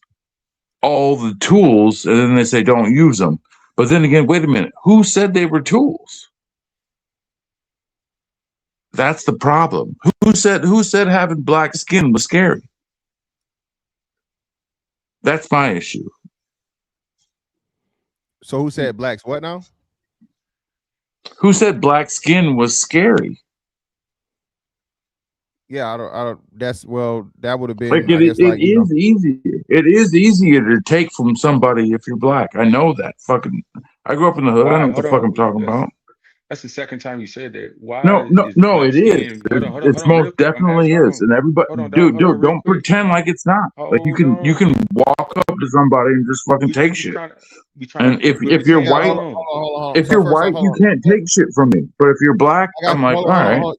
all the tools and then they say don't use them. But then again, wait a minute. Who said they were tools? That's the problem. Who said having black skin was scary? That's my issue. So who said blacks what now? Who said black skin was scary? Yeah, I don't. That's that would have been. Like I guess like easier. It is easier to take from somebody if you're black. I know that. Fucking, I grew up in the hood. I know what the fuck I'm talking about. That's the second time you said that. Why? No, it is. It's most definitely is, and everybody, dude, don't pretend like it's not. Like you can walk up to somebody and just fucking take shit. And if you're white, you can't take shit from me. But if you're black, I'm like, all right.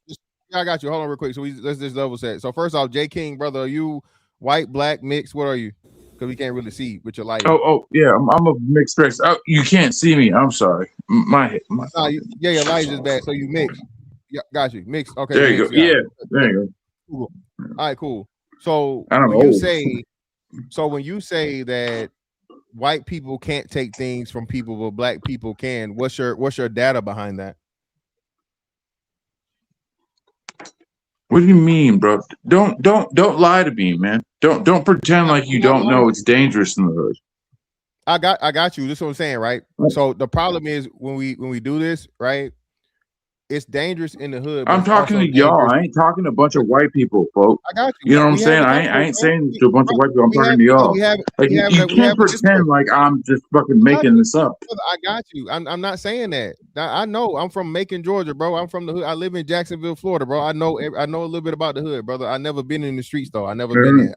I got you. Hold on real quick. So let's just level set. So first off, J King, brother, are you white, black, mixed? What are you? Because we can't really see with your light. Oh yeah, I'm a mixed race. Oh, you can't see me. I'm sorry. My your light is just bad. So you mixed. Yeah, got you. Mixed. Okay. There you go. Yeah, there you go. Cool. All right, cool. So when you say that white people can't take things from people, but black people can, what's your data behind that? What do you mean, bro? Don't lie to me, man. Don't pretend like you don't know it's dangerous in the hood. I got you. This is what I'm saying, right? So the problem is when we do this, right? It's dangerous in the hood. I'm talking to y'all. I ain't talking to a bunch of white people, folks. I got you. You know what I'm saying? I ain't saying to a bunch of white people. I'm talking to y'all. You can't pretend like I'm just fucking making this up. I got you. I'm not saying that. I know. I'm from Macon, Georgia, bro. I'm from the hood. I live in Jacksonville, Florida, bro. I know a little bit about the hood, brother. I never been in the streets though. I never been there.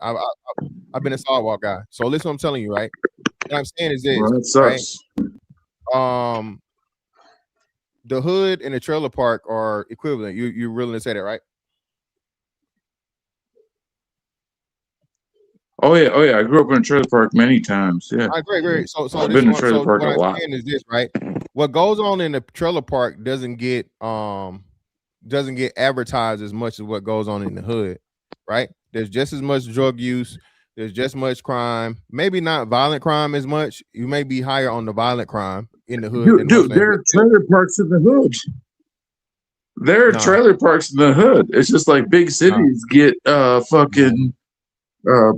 I've been a sidewalk guy. So listen, what I'm telling you, right? What I'm saying is this, right? The hood and the trailer park are equivalent. You're willing to say that, right? Oh yeah. I grew up in a trailer park many times. Yeah. All right, great. So I've been in a trailer park a lot. What I'm saying is this, right? What goes on in the trailer park doesn't get advertised as much as what goes on in the hood, right? There's just as much drug use. There's just much crime. Maybe not violent crime as much. You may be higher on the violent crime in the hood. Dude, there are trailer parks in the hood. There are trailer parks in the hood. It's just like big cities get fucking they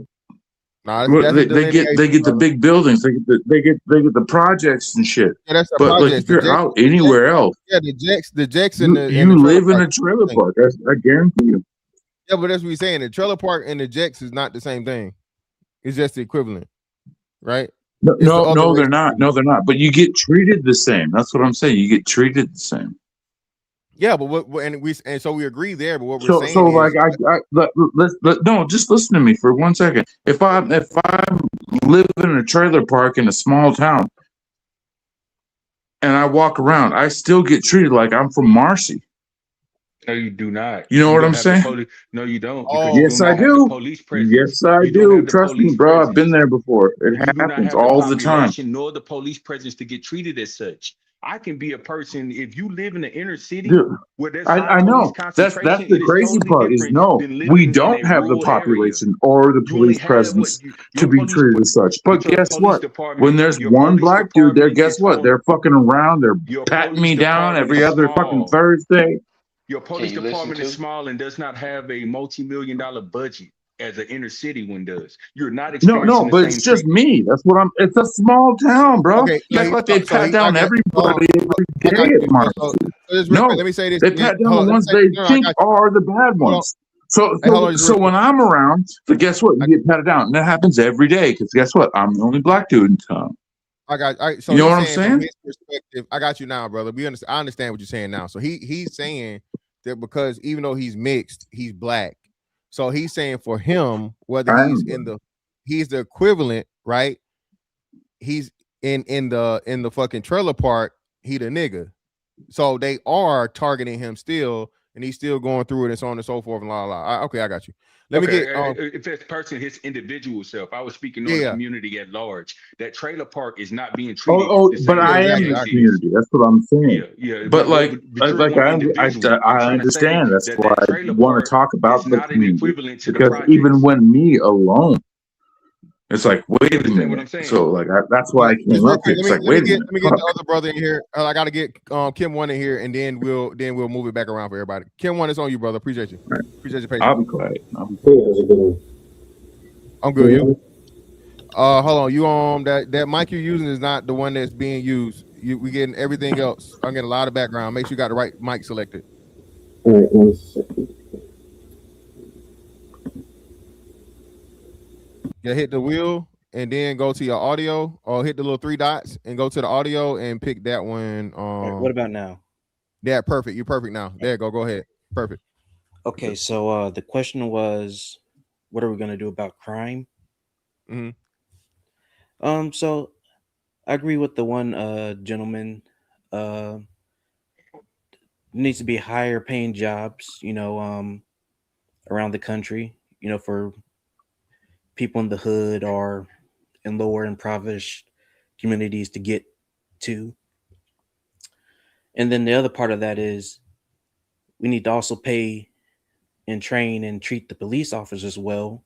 get the big buildings. They get the projects and shit. Yeah, that's but like if you're out anywhere else, the jacks you live in a trailer park. I guarantee you. Yeah, but that's what we're saying. The trailer park and the jacks is not the same thing. It's just the equivalent, right? No, they're not. No, they're not. But you get treated the same. That's what I'm saying. You get treated the same. Yeah, but so we agree there. But what we're saying no, just listen to me for 1 second. If I live in a trailer park in a small town and I walk around, I still get treated like I'm from Marcy. No, you do not. You know what I'm saying? No, you don't. Yes, I do. Yes, I do. Trust me, bro. I've been there before. It happens all the time. Nor the police presence to get treated as such. I can be a person if you live in the inner city. Dude, where there's I know that's the crazy part is we don't have the population or the police presence to be treated as such. But guess what? When there's one black dude there, guess what? They're fucking around. They're patting me down every other fucking Thursday. Your police department is small and does not have a multi-million-dollar budget as an inner city one does. You're not experiencing no, but it's just me. That's what it's a small town, bro. Okay, like they pat down everybody every day at Marcy. Let me say this. They pat down the ones they think are the bad ones. So when I'm around, but guess what? You get patted down. And that happens every day because guess what? I'm the only black dude in town. So you know what I'm saying? From his perspective, I got you now, brother. I understand what you're saying now. So he's saying that because even though he's mixed, he's black. So he's saying for him, whether he's the equivalent, right? He's in the fucking trailer park, he the nigga. So they are targeting him still and he's still going through it and so on and so forth and okay, I got you. Let me Okay, get if this person, his individual self, I was speaking on yeah, the yeah. community at large. That trailer park is not being treated the same But way I am exactly. the the PX is. community. That's what I'm saying. Yeah. But But you're one individual. I'm I trying to say understand. That's that why I trailer want to park talk about is the not an community, equivalent to the because even projects. when me alone, it's like, You wait a understand what I'm minute. saying? So like that's Yeah, why I just came real up quick, here. It's like, wait a minute. let me get Fuck. the other brother in here. I gotta get Kim 1 in here, and then we'll move it back around for everybody. Kim 1, it's on you, brother. Appreciate you. Appreciate your patience. I'll be quiet. I'm good. You? Hold on. You that mic you're using is not the one that's being used. We getting everything else. I'm getting a lot of background. Make sure you got the right mic selected. All right, 1 second. Yeah, hit the wheel and then go to your audio, or hit the little 3 dots and go to the audio and pick that one. Right, what about now? Yeah, perfect. You're perfect now. There you go. Go ahead. Perfect. Okay, so the question was, what are we gonna do about crime? So I agree with the one gentleman. Needs to be higher paying jobs, around the country, for people in the hood or in lower impoverished communities to get to. And then the other part of that is we need to also pay and train and treat the police officers well.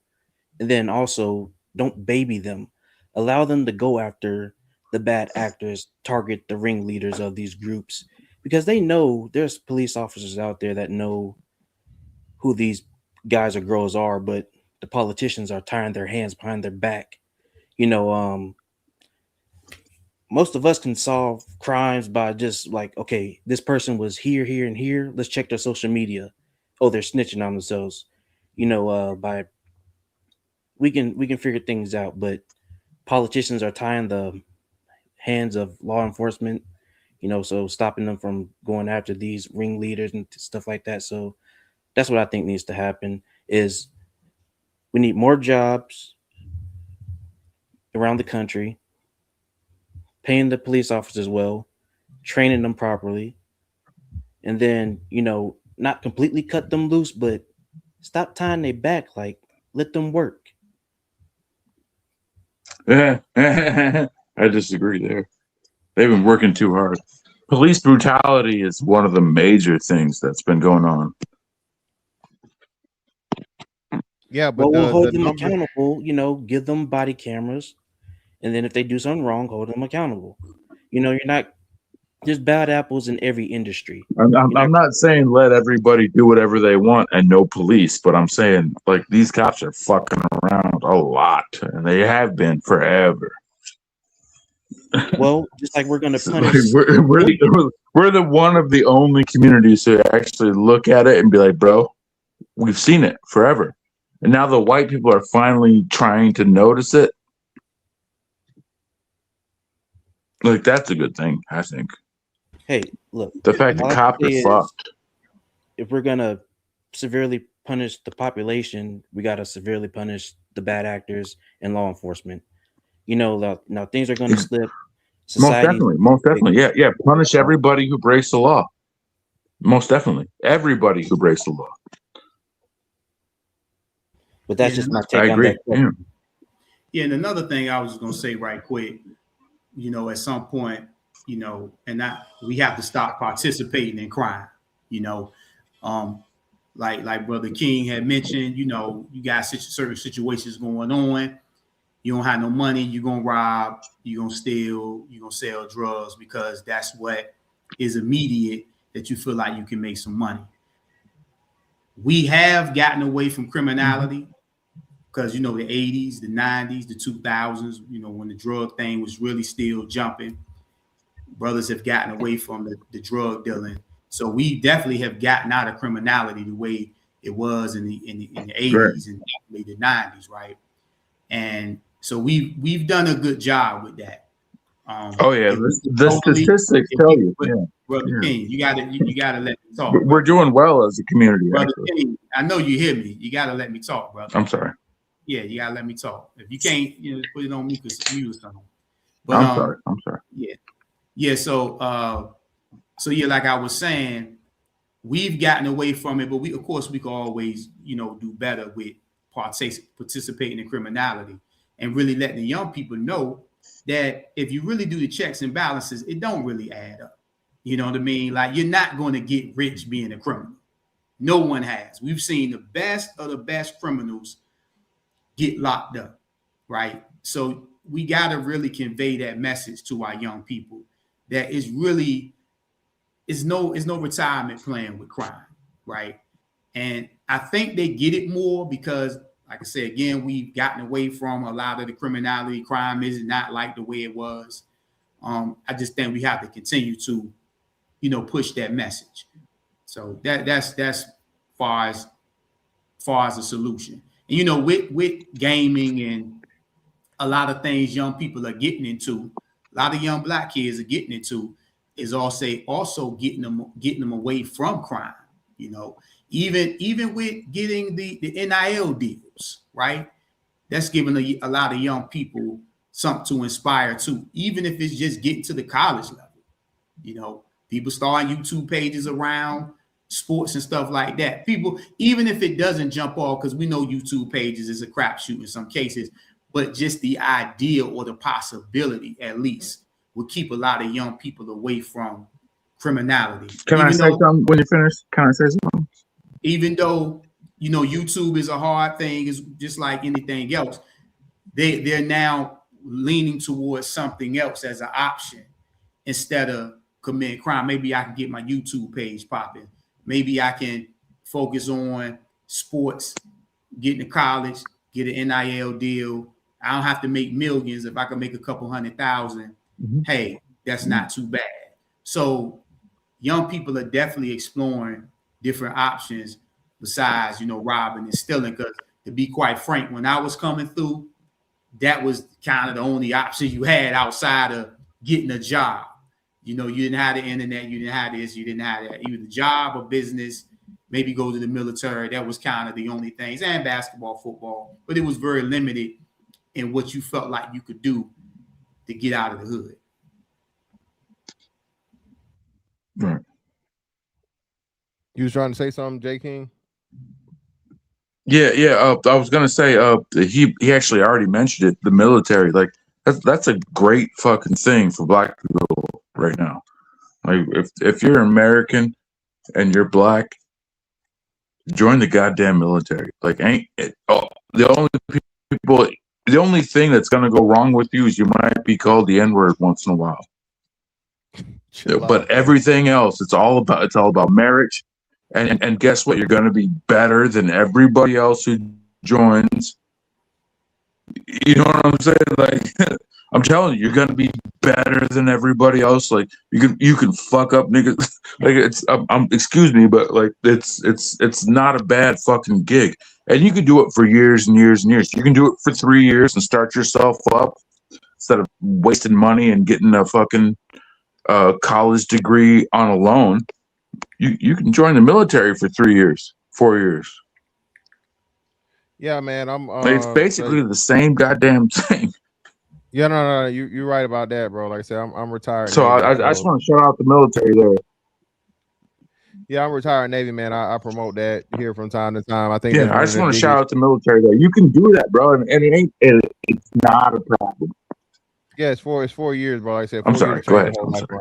And then also don't baby them. Allow them to go after the bad actors, target the ringleaders of these groups, because they know there's police officers out there that know who these guys or girls are, but the politicians are tying their hands behind their back. Most of us can solve crimes by just like, okay, this person was here, here, and here. Let's check their social media. Oh, they're snitching on themselves. By we can figure things out, but politicians are tying the hands of law enforcement, so stopping them from going after these ringleaders and stuff like that. So that's what I think needs to happen is we need more jobs around the country, paying the police officers well, training them properly, and then, not completely cut them loose, but stop tying their back, like let them work. Yeah, I disagree there. They've been working too hard. Police brutality is one of the major things that's been going on. Yeah, but we'll hold them number... accountable, give them body cameras, and then if they do something wrong, hold them accountable. You're not, there's bad apples in every industry. I'm not saying let everybody do whatever they want and no police, but I'm saying like these cops are fucking around a lot, and they have been forever. Well, just like we're going to punish. We're the one of the only communities who actually look at it and be like, bro, we've seen it forever. And now the white people are finally trying to notice it. Like, that's a good thing, I think. Hey, look. The fact that cops are fucked. If we're going to severely punish the population, we got to severely punish the bad actors and law enforcement. Now things are going to slip. Society, most definitely. Yeah. Punish everybody who breaks the law. Most definitely. Everybody who breaks the law. But that's just my take on that. Yeah, and another thing I was just going to say right quick, at some point, we have to stop participating in crime, like Brother King had mentioned, you got certain situations going on. You don't have no money, you're going to rob, you're going to steal, you're going to sell drugs because that's what is immediate that you feel like you can make some money. We have gotten away from criminality because, the 80s, the 90s, the 2000s, when the drug thing was really still jumping, brothers have gotten away from the drug dealing. So we definitely have gotten out of criminality the way it was in the 80s and definitely the 90s, right? And so we've done a good job with that. The statistics tell you. Brother King, you gotta let me talk. We're doing well as a community. Brother King, I know you hear me. You gotta let me talk, brother. I'm sorry. Yeah, you gotta let me talk. If you can't, put it on me because you or something. But I'm sorry. Yeah. So yeah, like I was saying, we've gotten away from it, but we, of course, we can always, do better with participating in criminality and really letting the young people know that if you really do the checks and balances, it don't really add up. You know what I mean? Like, you're not going to get rich being a criminal. No one has. We've seen the best of the best criminals get locked up, right? So we got to really convey that message to our young people that is really is no retirement plan with crime, right? And I think they get it more because, like I said, again, we've gotten away from a lot of the criminality. Crime is not like the way it was. I just think we have to continue to, push that message. So that's far as a solution. And with gaming and a lot of things young people are getting into, a lot of young Black kids are getting into, is also getting them away from crime. Even with getting the NIL deals, right? That's giving a lot of young people something to inspire to, even if it's just getting to the college level. People starting YouTube pages around sports and stuff like that. People, even if it doesn't jump off, because we know YouTube pages is a crapshoot in some cases, but just the idea or the possibility, at least, would keep a lot of young people away from criminality. Can I say something when you finish? Can I say something? Even though, YouTube is a hard thing, it's just like anything else. They're now leaning towards something else as an option instead of committing crime. Maybe I can get my YouTube page popping. Maybe I can focus on sports, get into college, get an NIL deal. I don't have to make millions. If I can make a couple 100,000, hey, that's not too bad. So young people are definitely exploring different options besides, robbing and stealing. Because to be quite frank, when I was coming through, that was kind of the only option you had outside of getting a job. You didn't have the internet, you didn't have this, you didn't have that. Either the job or business, maybe go to the military. That was kind of the only things, and basketball, football. But it was very limited in what you felt like you could do to get out of the hood. Right. You was trying to say something, J. King? Yeah. I was gonna say, he actually already mentioned it. The military, like that's a great fucking thing for Black people right now. Like, if you're American and you're Black, join the goddamn military. Like, the only thing that's gonna go wrong with you is you might be called the N-word once in a while. But everything else, it's all about marriage. And guess what? You're going to be better than everybody else who joins. You know what I'm saying? Like, I'm telling you, you're going to be better than everybody else. Like, you can fuck up niggas. Like, it's excuse me, but like it's not a bad fucking gig. And you can do it for years and years and years. You can do it for 3 years and start yourself up instead of wasting money and getting a fucking college degree on a loan. You can join the military for 3 years, 4 years. Yeah, man. It's basically the same goddamn thing. Yeah, no. You're right about that, bro. Like I said, I'm retired. So I just want to shout out the military there. Yeah, I'm retired Navy, man. I promote that here from time to time. I think. Yeah, I just want to shout out the military there. You can do that, bro, and it's not a problem. Yeah, it's 4 years, bro. Like I said, I'm sorry. Go ahead. I'm sorry.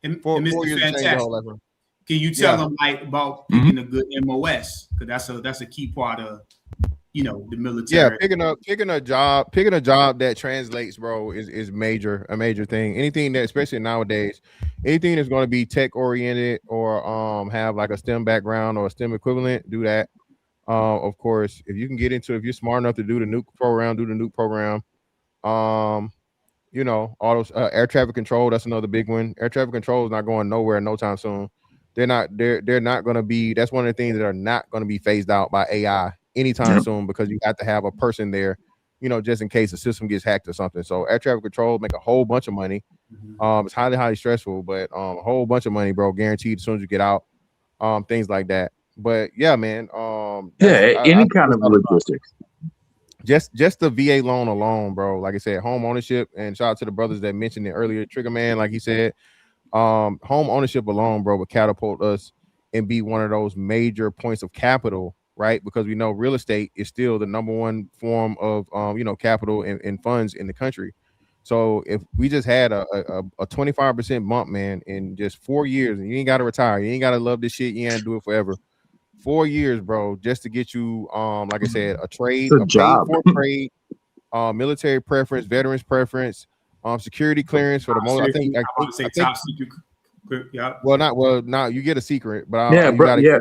And 4 Mr. years Fantastic, changed the whole life, bro. Can you tell them about picking a good MOS? Because that's a key part of the military. Yeah, picking a job that translates, bro, is a major thing. Anything that, especially nowadays, anything that's going to be tech oriented or have like a STEM background or a STEM equivalent, do that. Of course, if you can get into, if you're smart enough to do the nuke program, do the nuke program. All those air traffic control, that's another big one. Air traffic control is not going nowhere no time soon. They're not going to be, that's one of the things that are not going to be phased out by AI anytime soon, because you have to have a person there, just in case the system gets hacked or something. So air traffic control make a whole bunch of money. It's highly stressful, but a whole bunch of money, bro, guaranteed as soon as you get out. Things like that. But yeah, man. Any kind of logistics. Just the VA loan alone, bro. Like I said, home ownership, and shout out to the brothers that mentioned it earlier. Trigger Man, like he said, home ownership alone, bro, would catapult us and be one of those major points of capital, right? Because we know real estate is still the number one form of capital and funds in the country. So if we just had a 25% bump, man, in just 4 years, and you ain't got to retire, you ain't got to love this shit, you ain't do it forever. 4 years, bro, just to get you, like I said, a trade, It's a a paid job. for trade, military preference, veterans preference, security clearance for the most. I think top secret. Yeah. Well, you get a secret, but Yeah, you bro. gotta Yeah,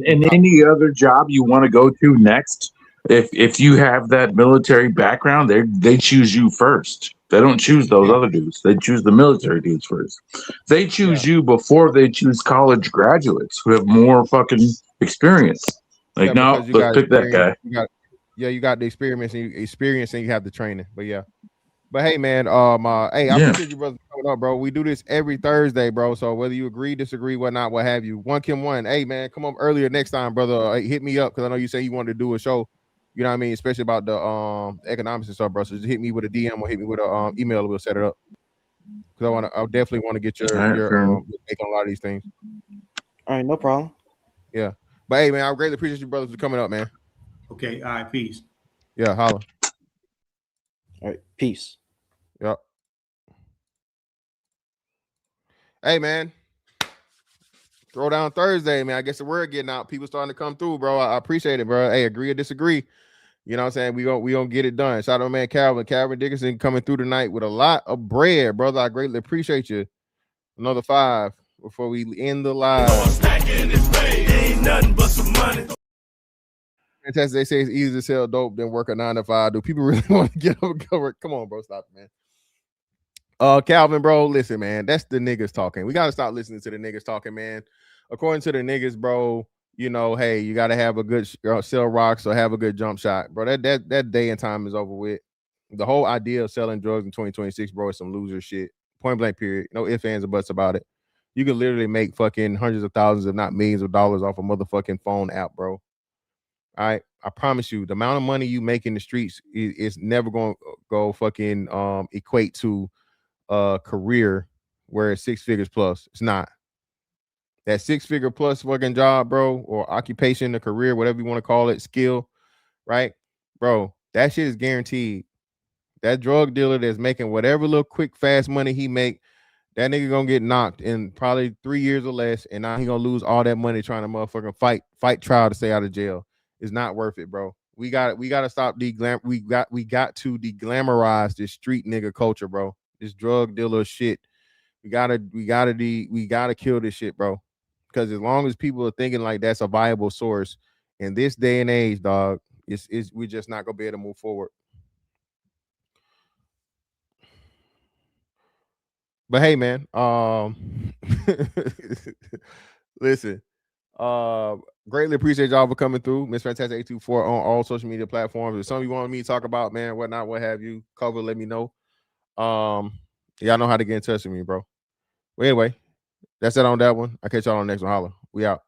in any other job you want to go to next, if you have that military background, they choose you first. They don't choose those other dudes. They choose the military dudes first. They choose you before they choose college graduates who have more fucking experience. Like, no, because you let's got pick that guy. you got the experience and you have the training. But yeah. But hey, man, I appreciate you, brother, coming up, bro. We do this every Thursday, bro. So whether you agree, disagree, whatnot, what have you, one Kim one. Hey, man, come up earlier next time, brother. Hit me up because I know you say you wanted to do a show. You know what I mean, especially about the economics and stuff, bro. So just hit me with a DM or hit me with a email. We'll set it up because I definitely want to get your take on a lot of these things. All right, no problem. Yeah, but hey, man, I greatly appreciate you, brothers, for coming up, man. Okay, all right, peace. Yeah, holla. All right, peace. Yep. Hey, man. Throwdown Thursday, man. I guess the word getting out. People starting to come through, bro. I appreciate it, bro. Hey, agree or disagree. You know what I'm saying? We gonna get it done. Shout out to my man Calvin Dickinson coming through tonight with a lot of bread, brother. I greatly appreciate you. Another 5 before we end the live. Ain't nothing but some money. Fantastic. They say it's easier to sell dope than work a 9 to 5. Do people really want to get up and go work? Come on, bro. Stop it, man. Calvin, bro, listen, man, that's the niggas talking. We got to stop listening to the niggas talking, man. According to the niggas, bro, you know, hey, you got to have a good sell rocks or have a good jump shot, bro. That day and time is over with. The whole idea of selling drugs in 2026, bro, is some loser shit. Point blank, period. No ifs, ands, or buts about it. You can literally make fucking hundreds of thousands, if not millions of dollars off a motherfucking phone app, bro. All right, I promise you, the amount of money you make in the streets is never going to go fucking equate to career where it's 6 figures plus. It's not. That 6 figure plus fucking job, bro, or occupation, a career, whatever you want to call it, skill, right, bro? That shit is guaranteed. That drug dealer that's making whatever little quick fast money he make, that nigga gonna get knocked in probably 3 years or less, and now he gonna lose all that money trying to motherfucking fight trial to stay out of jail. It's not worth it, bro. We got to stop we got to deglamorize this street nigga culture, bro. This drug dealer shit. We gotta kill this shit, bro. Because as long as people are thinking like that's a viable source in this day and age, dog, we're just not gonna be able to move forward. But hey, man, listen, greatly appreciate y'all for coming through. Miss Fantastic 824 on all social media platforms. If something you want me to talk about, man, whatnot, what have you, cover, let me know. Y'all know how to get in touch with me, bro. Well, anyway, that's it on that one. I'll catch y'all on the next one. Holla. We out.